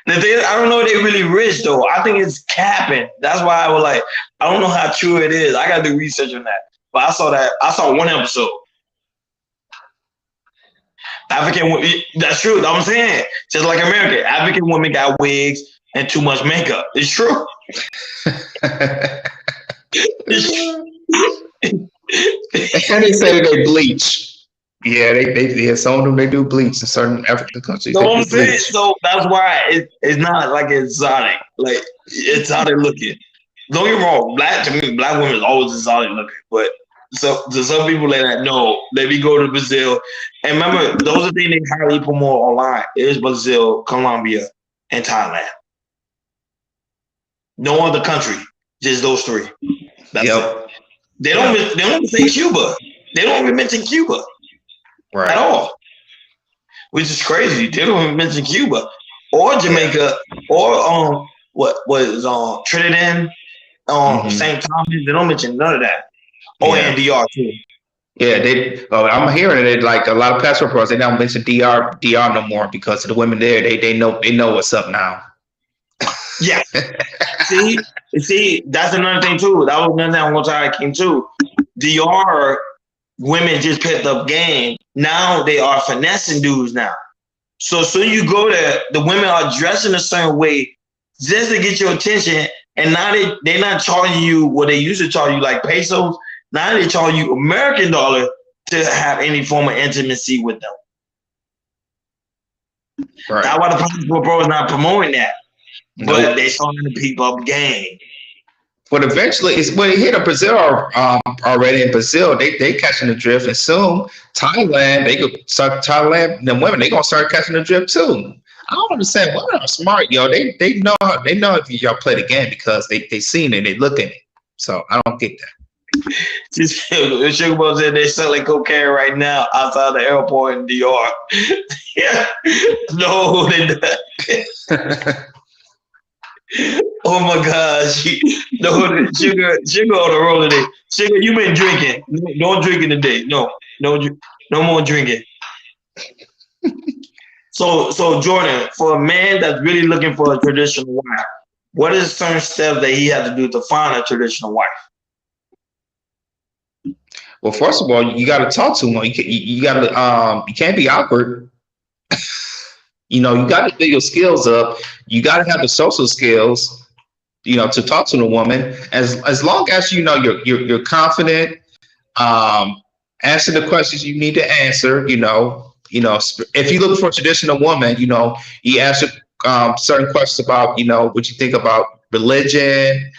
The thing, I don't know if they're really rich though. I think it's capping. That's why I was like, I don't know how true it is. I gotta do research on that. But I saw one episode. African women, that's true. That's what I'm saying. Just like American, African women got wigs and too much makeup. It's true. And they say they bleach. Yeah, they some of them they do bleach in certain African countries. So I'm saying, so that's why it's not like exotic. Like it's how they're looking. Don't get me wrong, black women is always exotic looking, but so to some people they don't know. They be go to Brazil. And remember, those are things they highly promote online. It is Brazil, Colombia, and Thailand. No other country, just those three. That's it. They don't even say Cuba. They don't even mention Cuba at all, which is crazy. They don't even mention Cuba or Jamaica or what was Trinidad, St. Thomas. They don't mention none of that. Oh, and DR too. Yeah, I'm hearing it like a lot of passport pros. They don't mention DR no more because of the women there. They know what's up now. Yeah. See, that's another thing too. That was another thing I want to came too. DR women just picked up game. Now they are finessing dudes now. So you go there, the women are dressing a certain way just to get your attention. And now they're not charging you what they used to charge you, like pesos. Now they charge you American dollar to have any form of intimacy with them. Right. That's why the passport bro is not promoting that. But they starting to peep up game. But eventually, it's when they hit Brazil already. In Brazil, they catching the drift, and soon Thailand, they could start Thailand. The women, they gonna start catching the drift too. I don't understand. Women are smart, yo. They know if y'all play the game because they seen it, they look at it. So I don't get that. Sugar Boy said they're selling cocaine right now outside the airport in DR. Yeah, no, they not. Oh my gosh. No, sugar on the roll today. Sugar, you been drinking. No drinking today. No more drinking. So Jordan, for a man that's really looking for a traditional wife, what is certain steps that he has to do to find a traditional wife? Well, first of all, you got to talk to him. You got to you can't be awkward. You got to build your skills up. You got to have the social skills, to talk to the woman. As long as you're confident, answer the questions you need to answer. If you look for a traditional woman, you answer certain questions about what you think about religion,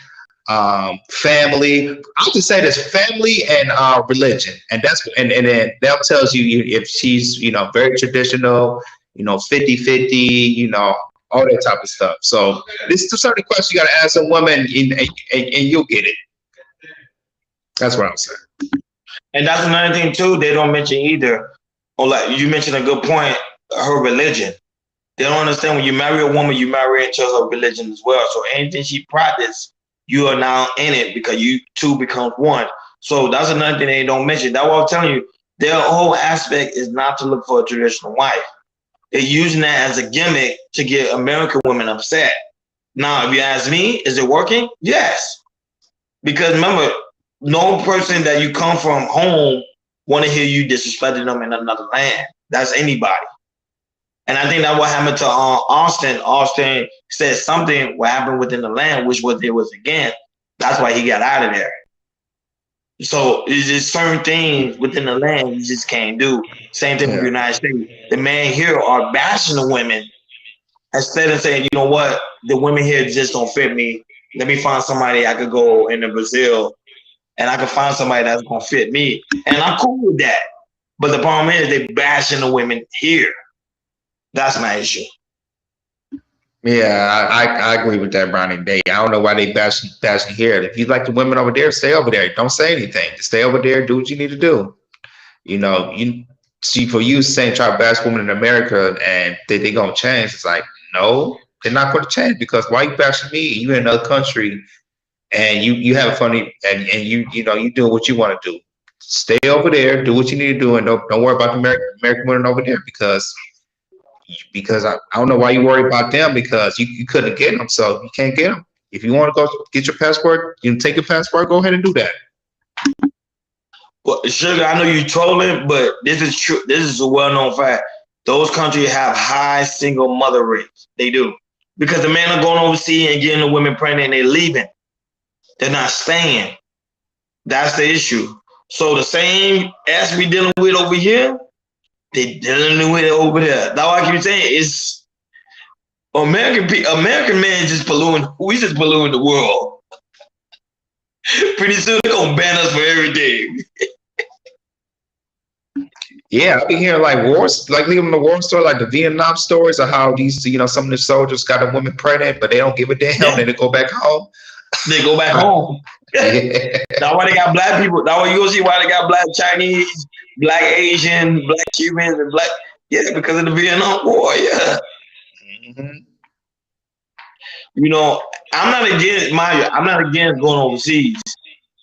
family. I'll just say this: family and religion, and then that tells you if she's very traditional. 50-50, all that type of stuff. So this is a certain question you got to ask a woman and you'll get it. That's what I'm saying. And that's another thing too, they don't mention either. Or like you mentioned a good point, her religion. They don't understand when you marry a woman, you marry into her religion as well. So anything she practices, you are now in it because you two become one. So that's another thing they don't mention. That's what I'm telling you. Their whole aspect is not to look for a traditional wife. They're using that as a gimmick to get American women upset. Now, if you ask me, is it working? Yes. Because remember, no person that you come from home want to hear you disrespecting them in another land. That's anybody. And I think that's what happened to Austin. Austin said something what happened within the land, which was it was again. That's why he got out of there. So it's just certain things within the land you just can't do. Same thing with the United States. The men here are bashing the women instead of saying, you know what, the women here just don't fit me. Let me find somebody I could go into Brazil and I can find somebody that's gonna fit me. And I'm cool with that. But the problem is they bashing the women here. That's my issue. Yeah, I agree with that, Brownie. I don't know why they bashing here. If you like the women over there, stay over there. Don't say anything. Just stay over there, do what you need to do. You see, for you saying try to bash women in America and they gonna change, it's like, no, they're not gonna change because why you bashing me? You in another country and you have fun and you doing what you want to do. Stay over there, do what you need to do, and don't worry about the American women over there because I don't know why you worry about them because you couldn't get them, so you can't get them. If you want to go get your passport, you can take your passport, go ahead and do that. Well, Sugar, I know you're trolling, but this is true. This is a well-known fact. Those countries have high single mother rates. They do. Because the men are going overseas and getting the women pregnant and they're leaving. They're not staying. That's the issue. So the same as we dealing with over here, they dealing with it over there. That's why I keep saying it's American men just polluting. We just polluting the world. Pretty soon they're gonna ban us for everything. Yeah, I've been hearing like wars, like leaving the war story, like the Vietnam stories of how these, some of the soldiers got a woman pregnant, but they don't give a damn. They go back home. They go back home. Yeah. That's why they got black people. That's why you gonna see why they got black Chinese, black Asian, black Cubans, and black. Yeah, because of the Vietnam War. Yeah. Mhm. You know, I'm not against mind you, I'm not against going overseas.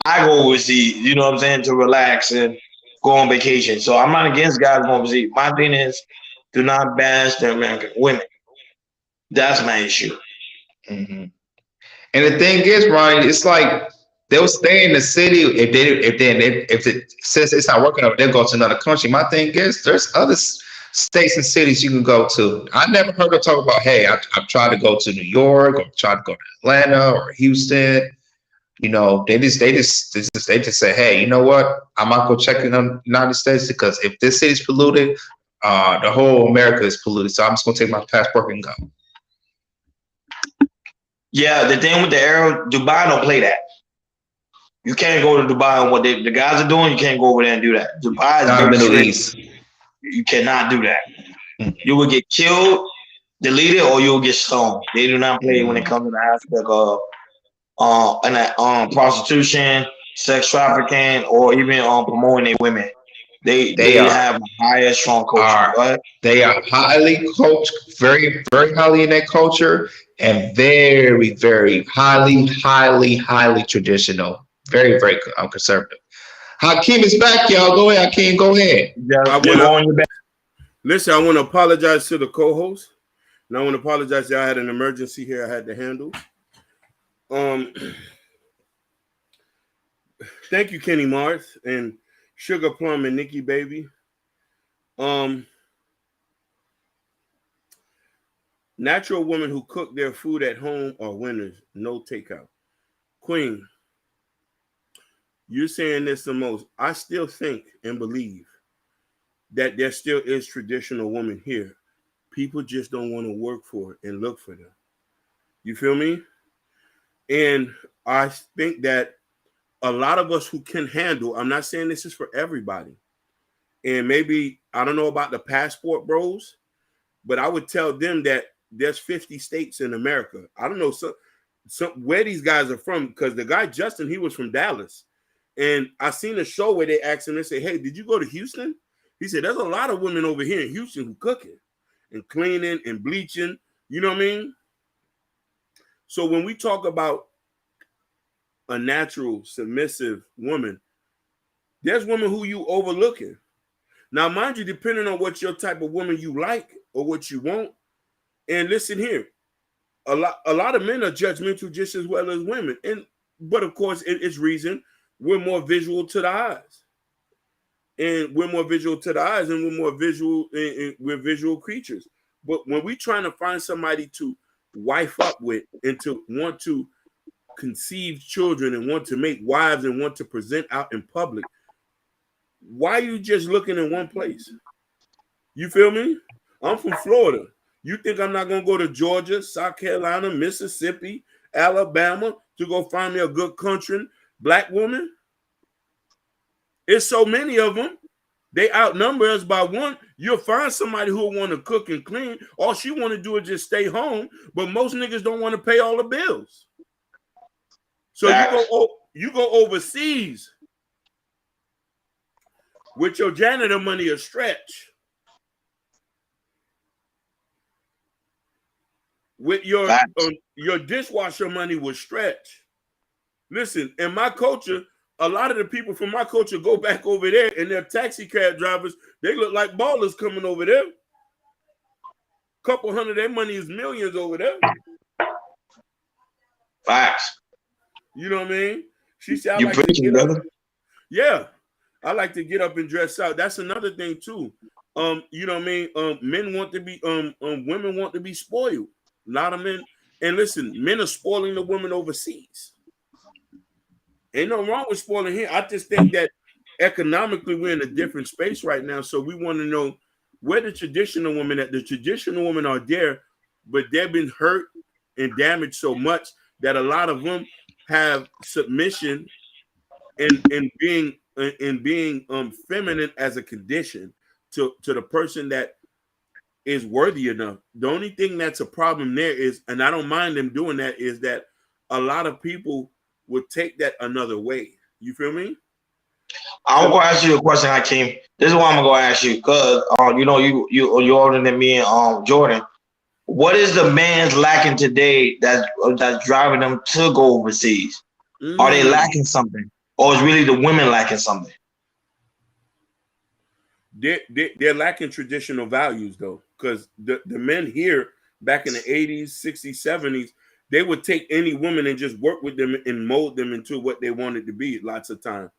I go overseas, you know what I'm saying, to relax and go on vacation. So I'm not against guys going overseas. My thing is do not bash the American women. That's my issue. Mhm. And the thing is, Ryan, it's like they'll stay in the city if it since it's not working out, they'll go to another country. My thing is, there's other states and cities you can go to. I never heard them talk about, hey, I've tried to go to New York or tried to go to Atlanta or Houston. You know, they just say, hey, you know what? I'm not gonna check in the United States because if this city's polluted, the whole America is polluted. So I'm just gonna take my passport and go. Yeah, the thing with the Arab, Dubai don't play that. You can't go to Dubai and what the guys are doing, you can't go over there and do that. Dubai is Not very Middle strict. East. You cannot do that. Mm. You will get killed, deleted, or you'll get stoned. They do not play when it comes to the aspect of prostitution, sex trafficking, or even promoting their women. They They are have a higher strong culture. are Right? they are highly very very highly in their culture, and very very highly traditional. Very very conservative. Hakeem is back, y'all. Go ahead, Hakeem. Go ahead. I Just go wanna on your back. listen. I want to apologize to the co-host, and I want to apologize that I had an emergency here I had to handle. Thank you, Kenny Mars and Sugar Plum and Nikki Baby. Natural women who cook their food at home are winners. No takeout. Queen, you're saying this the most. I still think and believe that there still is traditional women here. People just don't want to work for it and look for them. You feel me? And I think that a lot of us who can handle, I'm not saying this is for everybody. And maybe, I don't know about the passport bros, but I would tell them that there's 50 states in America. I don't know some where these guys are from, because the guy Justin, he was from Dallas. And I seen a show where they asked him, they say, hey, did you go to Houston? He said, there's a lot of women over here in Houston who cooking and cleaning and bleaching. You know what I mean? So when we talk about a natural, submissive woman, there's women who you overlooking. Now, mind you, depending on what your type of woman you like or what you want. And listen here, a lot of men are judgmental just as well as women. But of course, it's reason we're more visual to the eyes. And we're more visual to the eyes, and we're more visual, we're visual creatures. But when we're trying to find somebody to wife up with and to want to conceive children and want to make wives and want to present out in public, why are you just looking in one place? You feel me? I'm from Florida. You think I'm not going to go to Georgia, South Carolina, Mississippi, Alabama to go find me a good country black woman? It's so many of them. They outnumber us by one. You'll find somebody who will want to cook and clean. All she want to do is just stay home. But most niggas don't want to pay all the bills. So you go overseas with your janitor money a stretch. With your dishwasher money will stretch. Listen, in my culture, a lot of the people from my culture go back over there, and they're taxi cab drivers. They look like ballers coming over there. Couple hundred of their money is millions over there. Facts. You know what I mean? She said, "You preaching, brother." Yeah, I like to get up and dress out. That's another thing too. You know what I mean? Men want to be women want to be spoiled. A lot of men, and listen, men are spoiling the women overseas. Ain't nothing wrong with spoiling here. I just think that economically we're in a different space right now. So we want to know where the traditional women at. The traditional women are there, but they've been hurt and damaged so much that a lot of them have submission and being feminine as a condition to the person that is worthy enough. The only thing that's a problem there is, and I don't mind them doing that, is that a lot of people will take that another way. You feel me? I'm gonna ask you a question, Hakeem. This is what I'm gonna ask you, cause you know you're older than me and Jordan. What is the man's lacking today that's driving them to go overseas? Are they lacking something, or is really the women lacking something? They're lacking traditional values though, because the men here back in the 80s, 60s, 70s, they would take any woman and just work with them and mold them into what they wanted to be lots of time.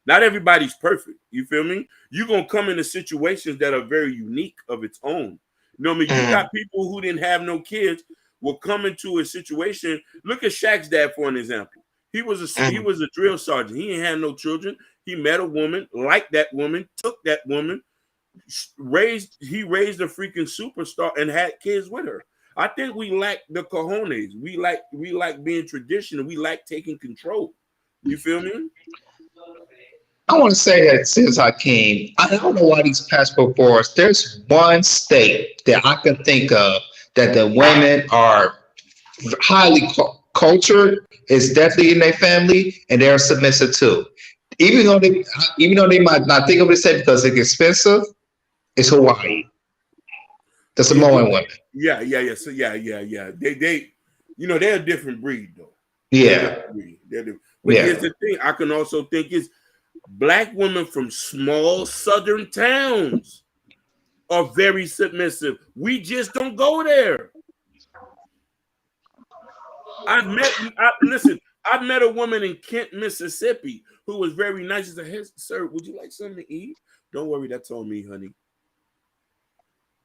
Not everybody's perfect. You feel me? You're going to come into situations that are very unique of its own. You know what I mean? You got people who didn't have no kids will come into a situation. Look at Shaq's dad for an example. He was a drill sergeant. He ain't had no children. He met a woman, liked that woman, took that woman, raised a freaking superstar and had kids with her. I think we lack the cojones. We like being traditional. We like taking control. You feel me? I want to say that since I came, I don't know why these passport boards, there's one state that I can think of that the women are highly cultured, is definitely in their family, and they're submissive too. Even though they might not think of it said because it's expensive, it's Hawaii. The Samoan women. Yeah. So yeah. They they're a different breed though. Yeah. But here's the thing, I can also think is Black women from small southern towns are very submissive. We just don't go there. I've met a woman in Kent, Mississippi, who was very nice. She said, "Hey, sir, would you like something to eat?" Don't worry, that's on me, honey.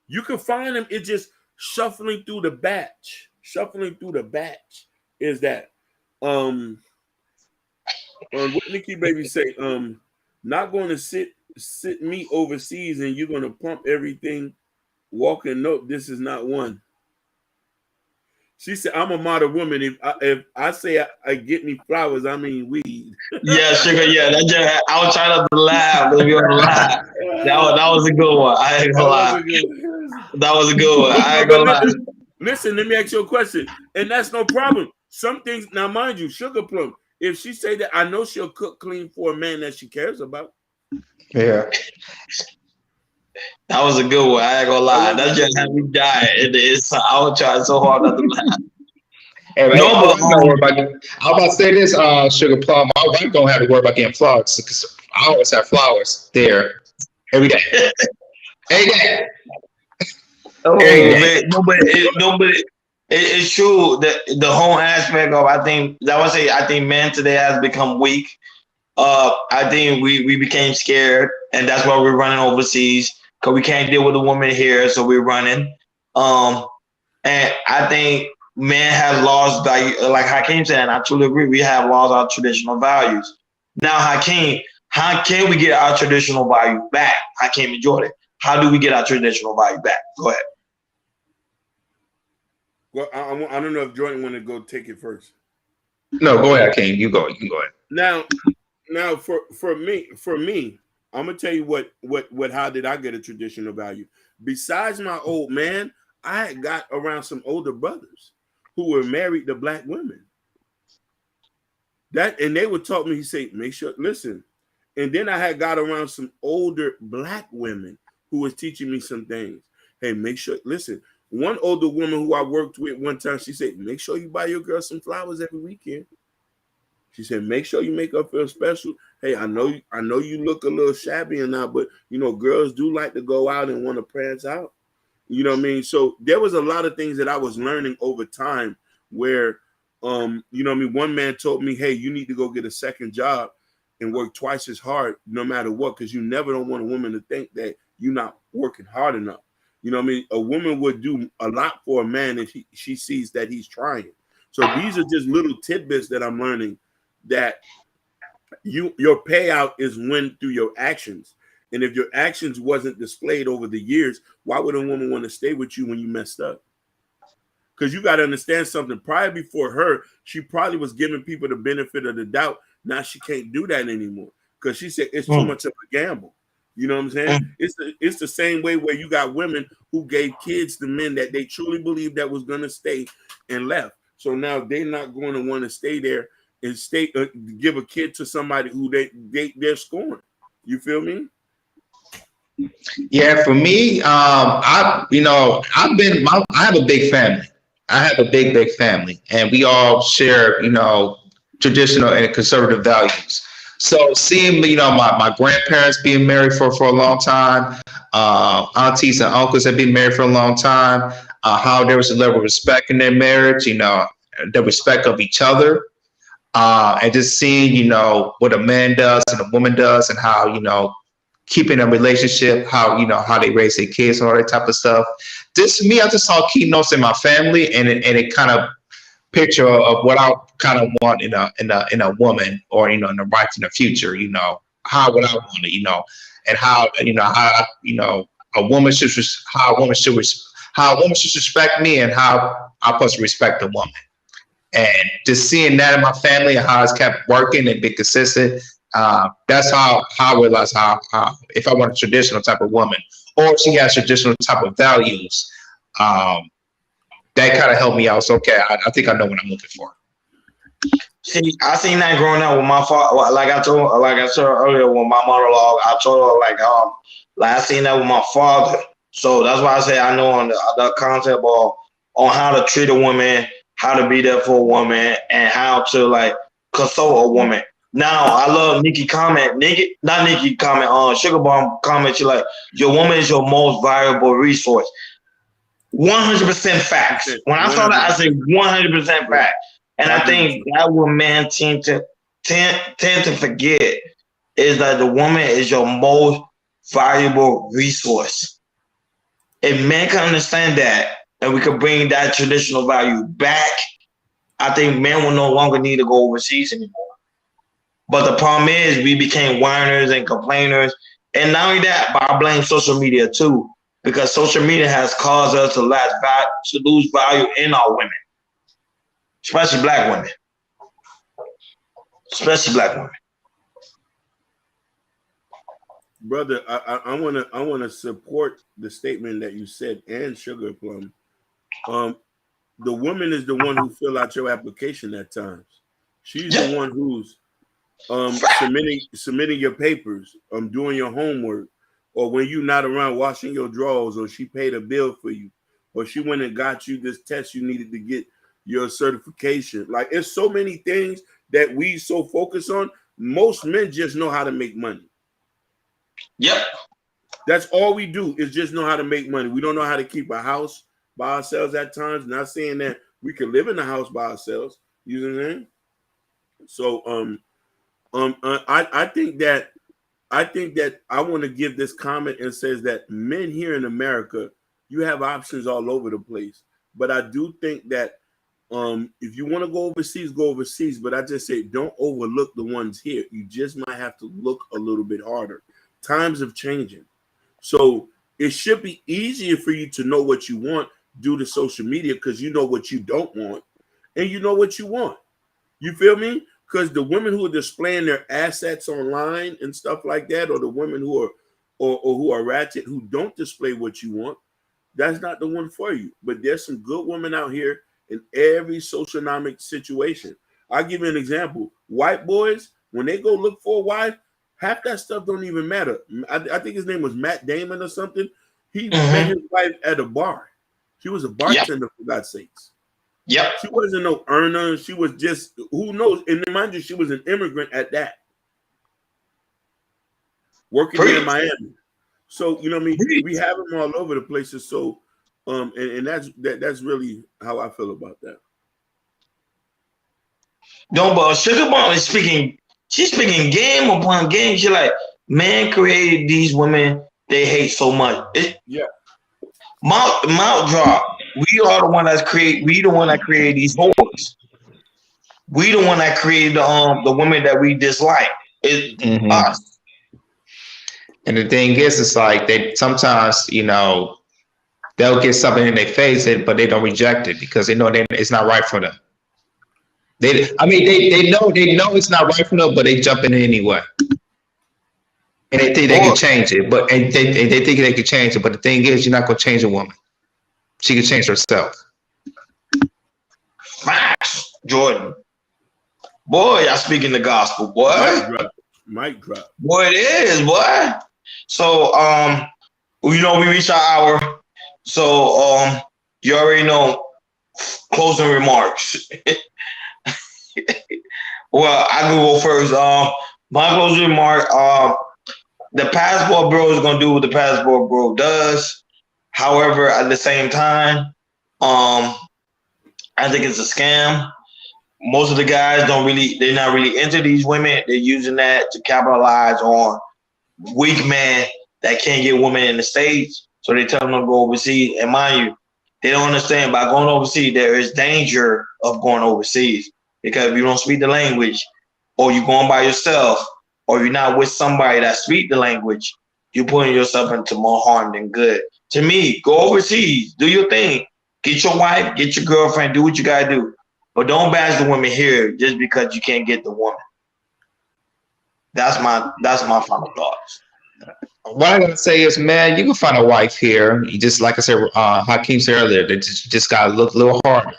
You can find them. It's just shuffling through the batch. Shuffling through the batch is that. What Nikki Baby say? Not going to sit me overseas and you're going to pump everything. Walking, nope, this is not one. She said, "I'm a modern woman. If I say I get me flowers, I mean weed." Yeah, sugar. Yeah, I was trying to laugh. That was a good one. I ain't gonna lie. That was a good one. I ain't gonna lie. Listen, let me ask you a question, and that's no problem. Some things, now mind you, Sugar Plum, if she say that, I know she'll cook clean for a man that she cares about. Yeah. That was a good one. I ain't gonna lie. That just had me die. I was trying so hard not to laugh. Hey, no, I was about to say this, Sugar Plum. My wife don't have to worry about getting flowers because I always have flowers there every day. Every day. It's true that the whole aspect of I think men today has become weak. I think we became scared, and that's why we're running overseas because we can't deal with a woman here, so we're running. And I think men have lost value, like Hakeem said, and I truly agree. We have lost our traditional values. Now, Hakeem, how can we get our traditional value back? Hakeem and Jordan, how do we get our traditional value back? Go ahead. Well, I don't know if Jordan want to go take it first. No, go ahead, Hakeem. You go ahead. Now, for me, I'm gonna tell you what. How did I get a traditional value? Besides my old man, I had got around some older brothers who were married to Black women. And they would talk me. He say, "Make sure, listen." And then I had got around some older Black women who was teaching me some things. Hey, make sure, listen. One older woman who I worked with one time, she said, "Make sure you buy your girl some flowers every weekend." She said, "Make sure you make her feel special. Hey, I know you look a little shabby and now, but girls do like to go out and want to prance out." You know what I mean? So there was a lot of things that I was learning over time where, one man told me, "Hey, you need to go get a second job and work twice as hard no matter what, because you never don't want a woman to think that you're not working hard enough." You know what I mean? A woman would do a lot for a man if she sees that he's trying. So these are just little tidbits that I'm learning, that your payout is when through your actions. And if your actions wasn't displayed over the years, why would a woman want to stay with you when you messed up? Because you got to understand something. Prior before her, she probably was giving people the benefit of the doubt. Now she can't do that anymore because she said it's too much of a gamble. You know what I'm saying? It's the same way where you got women who gave kids to men that they truly believed that was going to stay and left. So now they're not going to want to stay there and give a kid to somebody who they're scorning. You feel me? Yeah, for me, I have a big family. I have a big family, and we all share, traditional and conservative values. So seeing, my grandparents being married for a long time, aunties and uncles have been married for a long time, how there was a level of respect in their marriage, the respect of each other, and just seeing, what a man does and a woman does, and how, keeping a relationship, how they raise their kids and all that type of stuff. This, me, I just saw keynotes in my family, and it kind of picture of what I kind of want in a woman, or in a wife in the future. How would I want it, and how a woman should respect me, and how I'm supposed to respect a woman. And just seeing that in my family and how it's kept working and been consistent, that's how I realize how if I want a traditional type of woman, or if she has traditional type of values, that kind of helped me out. So, okay, I think I know what I'm looking for. See, I seen that growing up with my father. Like I said earlier with my monologue, I told her like I seen that with my father. So that's why I say I know on the concept of on how to treat a woman, how to be there for a woman, and how to like console a woman. Now I love Nikki comment. Sugar Bomb comment. She like, your woman is your most valuable resource. 100% facts. When I saw that, I said 100% fact. And I think that what men tend to forget is that the woman is your most valuable resource. If men can understand that, and we can bring that traditional value back, I think men will no longer need to go overseas anymore. But the problem is we became whiners and complainers. And not only that, but I blame social media too, because social media has caused us to lose value in our women, especially black women. Brother, I wanna support the statement that you said, and Sugar Plum. The woman is the one who fill out your application at times. She's the one who's submitting your papers, doing your homework, or when you're not around washing your drawers, or she paid a bill for you, or she went and got you this test you needed to get your certification. Like, it's so many things that we so focus on. Most men just know how to make money. Yep. That's all we do is just know how to make money. We don't know how to keep a house by ourselves at times. Not saying that we can live in the house by ourselves. You know what I'm saying? So I think that I want to give this comment and says that men here in America, you have options all over the place. But I do think that if you want to go overseas, go overseas. But I just say don't overlook the ones here. You just might have to look a little bit harder. Times are changing. So it should be easier for you to know what you want due to social media, because you know what you don't want and you know what you want. You feel me? Because the women who are displaying their assets online and stuff like that, or the women who are or who are ratchet, who don't display what you want, that's not the one for you. But there's some good women out here in every socioeconomic situation. I'll give you an example. White boys, when they go look for a wife, half that stuff don't even matter. I think his name was Matt Damon or something. He met his wife at a bar. She was a bartender, for God's sakes. Yep. She wasn't no earner. She was just, who knows? And mind you, she was an immigrant at that. Working here in Miami. So, you know what I mean? We have them all over the places. So, and that's really how I feel about that. No, but Sugar Bomb is she's speaking game upon game. She's like, man created these women they hate so much. Mouth drop. We are the one that created these whores. We the one that created the women that we dislike. It's us. And the thing is, it's like they sometimes, they'll get something in their face, but they don't reject it because they know it's not right for them. They know it's not right for them, but they jump in it anyway. And they think they can change it, but they think they can change it. But the thing is, you're not gonna change a woman. She can change herself. Facts, Jordan. Boy, y'all speaking the gospel, boy. Mic drop. Boy, it is, boy. So, you know, we reached our hour. So, you already know closing remarks. Well, I can go first. My closing remark, the Passport Bro is gonna do what the Passport Bro does. However, at the same time, I think it's a scam. Most of the guys they're not really into these women. They're using that to capitalize on weak men that can't get women in the States. So they tell them to go overseas. And mind you, they don't understand by going overseas, there is danger of going overseas. Because if you don't speak the language, or you're going by yourself, or you're not with somebody that speak the language, you're putting yourself into more harm than good. To me, go overseas, do your thing. Get your wife, get your girlfriend, do what you gotta do. But don't bash the women here just because you can't get the woman. That's my final thoughts. What I'm gonna say is, man, you can find a wife here. You just, like I said, Hakeem said earlier, they just gotta look a little harder.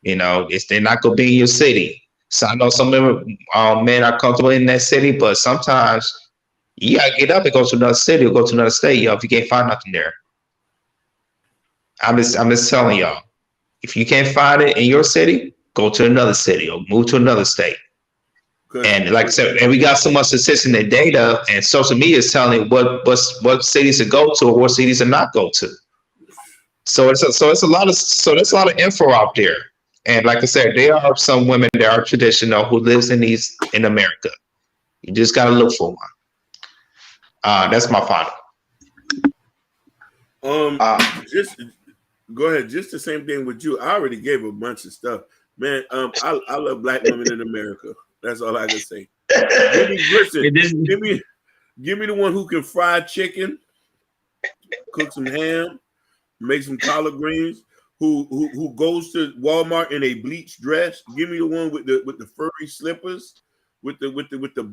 You know, they're not gonna be in your city. So I know some men are comfortable in that city, but sometimes you gotta get up and go to another city or go to another state. You know, if you can't find nothing there. I'm just telling y'all, if you can't find it in your city, go to another city or move to another state. Good. And like I said, and we got so much statistics and data, and social media is telling what cities to go to or what cities to not go to. So there's a lot of info out there. And like I said, there are some women that are traditional who lives in America. You just gotta look for one. That's my final. Just go ahead. Just the same thing with you. I already gave a bunch of stuff, man. I love black women in America. That's all I can say. Give me the one who can fry chicken, cook some ham, make some collard greens. Who goes to Walmart in a bleached dress? Give me the one with the furry slippers, with the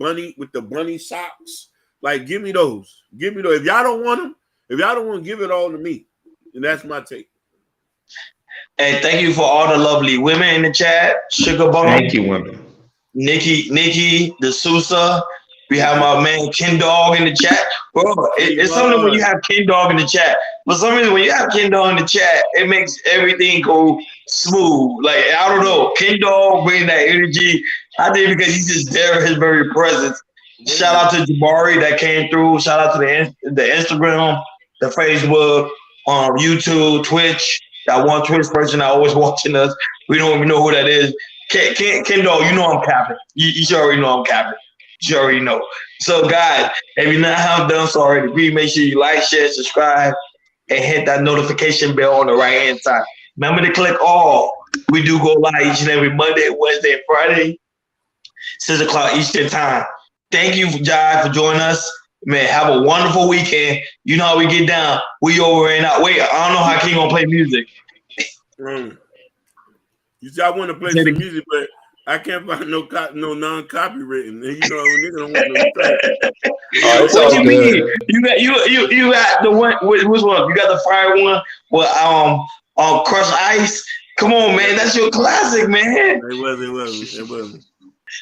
bunny socks. Like, give me those. Give me those. If y'all don't want them, give it all to me. And that's my take. Hey, thank you for all the lovely women in the chat. Sugar Bone. Thank you, women. Nikki, the Sousa. We have my man Ken Dog in the chat. Bro, it's something when you have Ken Dog in the chat. For some reason, when you have Ken Dog in the chat, it makes everything go smooth. Like, I don't know. Ken Dog bringing that energy. I think because he's just there, his very presence. Shout out to Jabari that came through. Shout out to the Instagram, the Facebook, YouTube, Twitch. That one Twitch person that always watching us. We don't even know who that is. Ken Dog, you know I'm capping. You should already know I'm capping. You already know. So, guys, if you not have done so already, please make sure you like, share, subscribe, and hit that notification bell on the right-hand side. Remember to click all. We do go live each and every Monday, Wednesday, and Friday, 6 o'clock Eastern time. Thank you, Jai, for joining us. Man, have a wonderful weekend. You know how we get down. We over and out. Wait, I don't know how King gonna play music. You see, I want to play some music, but I can't find no non-copywritten. You know, nigga don't want no track. What you mean? You got the one. Which one? You got the fire one? Well, Crush Ice. Come on, man. That's your classic, man. It wasn't.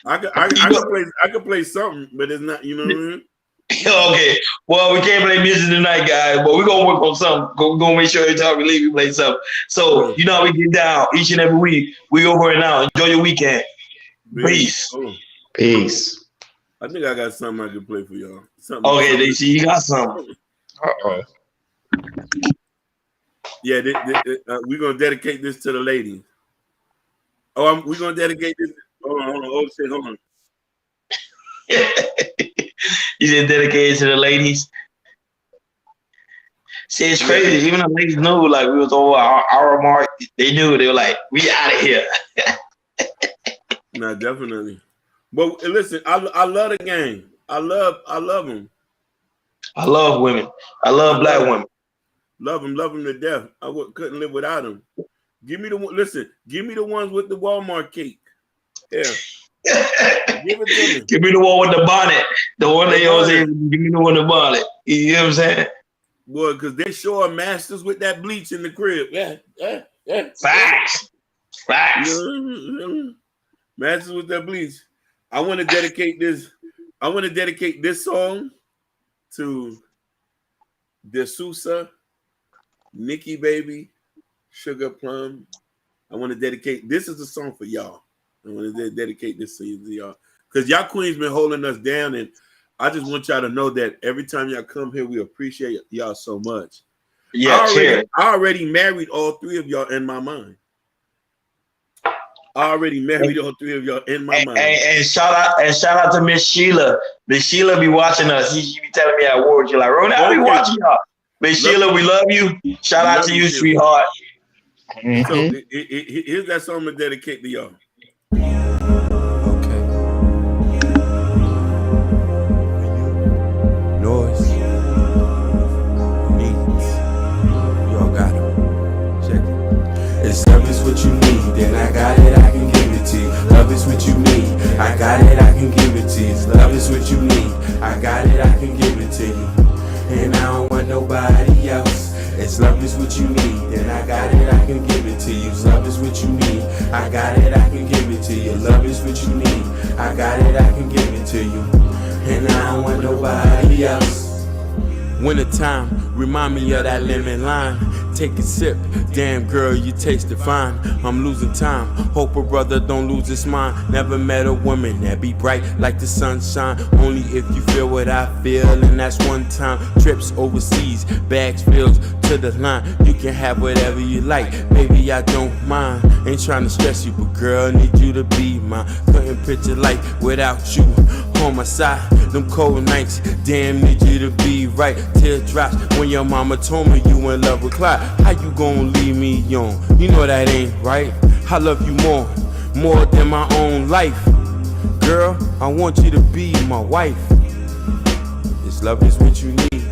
I could play something, but it's not. You know what I mean? Okay. Well, we can't play music tonight, guys, but we're gonna work on something. We're gonna make sure every time we leave, we play something. So you know how we get down each and every week. We over and out. Enjoy your weekend. Peace. Peace. I think I got something I can play for y'all. Okay, DC, you got something. Yeah, we're gonna dedicate this to the ladies. We're gonna dedicate this. Hold on. You did dedicate to the ladies. See, it's crazy. Even the ladies knew, like, we was over our mark. They knew. They were like, we out of here. Nah, definitely. But listen, I love the game. I love them. I love women. I love black women. Love them to death. Couldn't live without them. Give me the one. Listen, give me the ones with the Walmart cake. Yeah. Give it to me. Give me the one with the bonnet. The one they always say, give me the one with the bonnet. You know what I'm saying? Boy, because they sure are masters with that bleach in the crib. Yeah. Facts. Masters with that bleach. I want to dedicate this. I want to dedicate this song to D'Souza, Nikki Baby, Sugar Plum. I want to dedicate. This is a song for y'all. I want to dedicate this to y'all because y'all queens been holding us down, and I just want y'all to know that every time y'all come here, we appreciate y'all so much. Yeah, I already married all three of y'all in my mind. I already married all three of y'all in my mind. And shout out to Miss Sheila. Miss Sheila be watching us. She be telling me at work, she's like, Ronnie, I be watching y'all. Miss Sheila, we love you. Shout out to you, sweetheart. So here's that song I'm gonna dedicate to y'all. Okay. Noise. Needs. Y'all got it. Check it. If love is what you need, then I got it, I can give it to you. Love is what you need, I got it, I can give it to you. Love is what you need, I got it, I can give it to you. And I don't want nobody else. It's love is what you need, then I got it, I can give it to you. Love is what you need, I got it, I can give it to you. Love is what you need, I got it, I can give it to you. And I don't want nobody else. Wintertime, remind me of that lemon lime. Take a sip, damn girl, you taste it fine. I'm losing time, hope a brother don't lose his mind. Never met a woman that be bright like the sunshine. Only if you feel what I feel, and that's one time. Trips overseas, bags filled to the line. You can have whatever you like, baby, I don't mind. Ain't trying to stress you, but girl, need you to be mine. Couldn't picture life without you on my side. Them cold nights, damn, need you to be right. Teardrops when your mama told me you in love with Clyde. How you gon' leave me on? You know that ain't right. I love you more than my own life. Girl, I want you to be my wife. This love is what you need.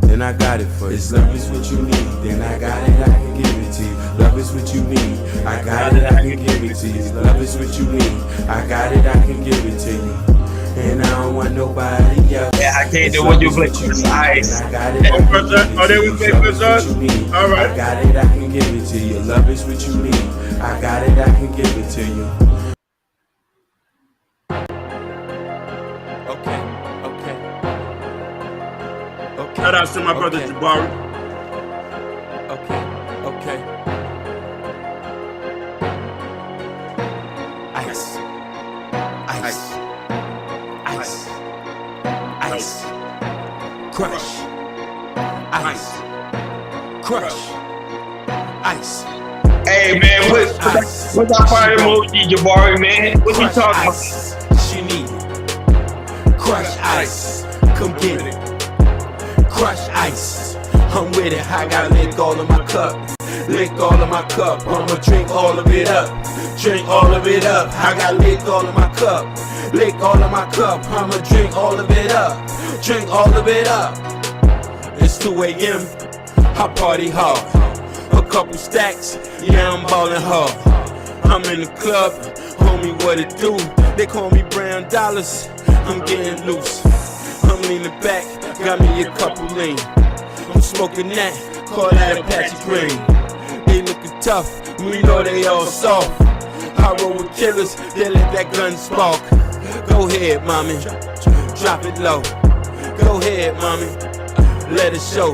Then I got it for you. This love is what you need. Then I got it, I can give it to you. Love is what you need. I got it, I can give it to you. Love is what you need. I got it, I can give it to you. And I don't want nobody else. Yeah, I can't do what you play. Nice. Oh, there we play Chris Us. All right. I got it, I can give it to you. Love is what you need. I got it, I can give it to you. Okay. Shout out to my brother Jabari. Okay. Ice. Crush. Ice. Hey man, what's that fire emoji, Jabari, man? What you talking about? She need it. Crush ice. Come get it. Crush ice. I'm with it. I got lick all of my cup. Lick all of my cup. I'ma drink all of it up. Drink all of it up. I got lick all of my cup. Lick all of my cup. I'ma drink all of it up. Drink all of it up. It's 2 a.m. I party hard. A couple stacks. Yeah, I'm ballin' hard. I'm in the club. Homie, what it do? They call me Brown Dollars. I'm getting loose. I'm leaning back. Got me a couple lean. I'm smoking that. Call that Apache Green. They looking tough. We know they all soft. I roll with killers. They let that gun spark. Go ahead, mommy. Drop it low. Go ahead, mommy. Let it show.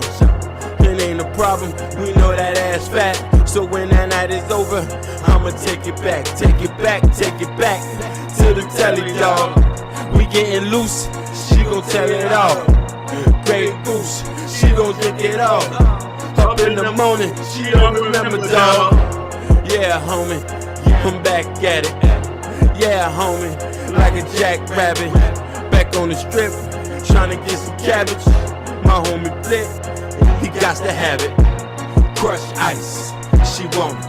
It ain't a problem. We know that ass fat. So when that night is over, I'ma take it back. Take it back. Take it back. To the telly, y'all. We getting loose. She gon' tell it all. Grey Goose. She gon' drink it all. Up in the morning. She don't remember, dog. Yeah, homie. I'm back at it. Yeah, homie. Like a jackrabbit. Back on the strip. Tryna get some cabbage. My homie Blick, he got to have it. Crush ice, she want it.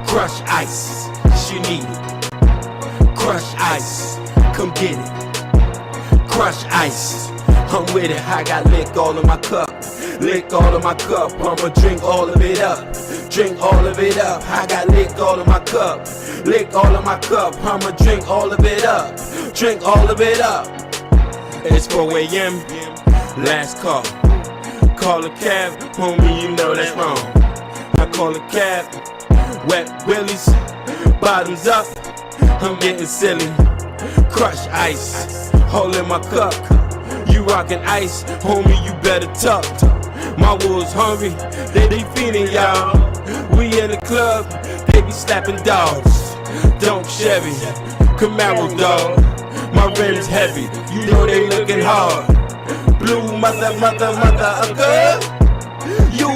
Crush ice, she need it. Crush ice, come get it. Crush ice, I'm with it. I got lick all of my cup. Lick all of my cup, I'ma drink all of it up. Drink all of it up. I got lick all of my cup. Lick all of my cup, I'ma drink all of it up. Drink all of it up. It's 4 a.m. Last call. Call a cab, homie, you know that's wrong. I call a cab. Wet willies, bottoms up. I'm getting silly. Crush ice, hole in my cup. You rockin' ice, homie, you better tuck. My wolves hungry, they feeding y'all. We in the club, they be slapping dogs. Don't Chevy, Camaro dog. My rims heavy, you know they looking hard. Blue mother, you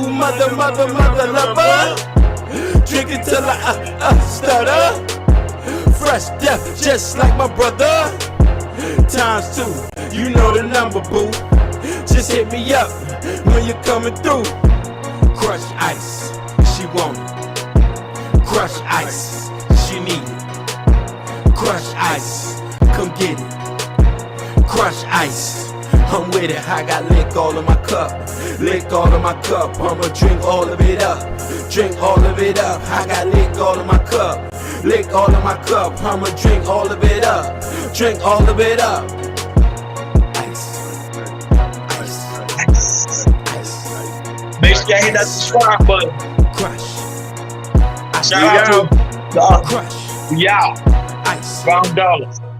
mother lover. Drinking till I stutter. Fresh death, just like my brother. Times 2, you know the number, boo. Just hit me up when you're coming through. Crush ice, she want it. Crush ice, she need it. Crush ice, come get it. Crush ice, I'm with it. I got lick all of my cup. Lick all of my cup, I'ma drink all of it up. Drink all of it up, I got lick all of my cup. Lick all of my cup, I'ma drink all of it up. Drink all of it up. Ice, ice, ice. Make sure you hit that subscribe button. Crush. Shout out to Crush. Yeah. Ice. $5.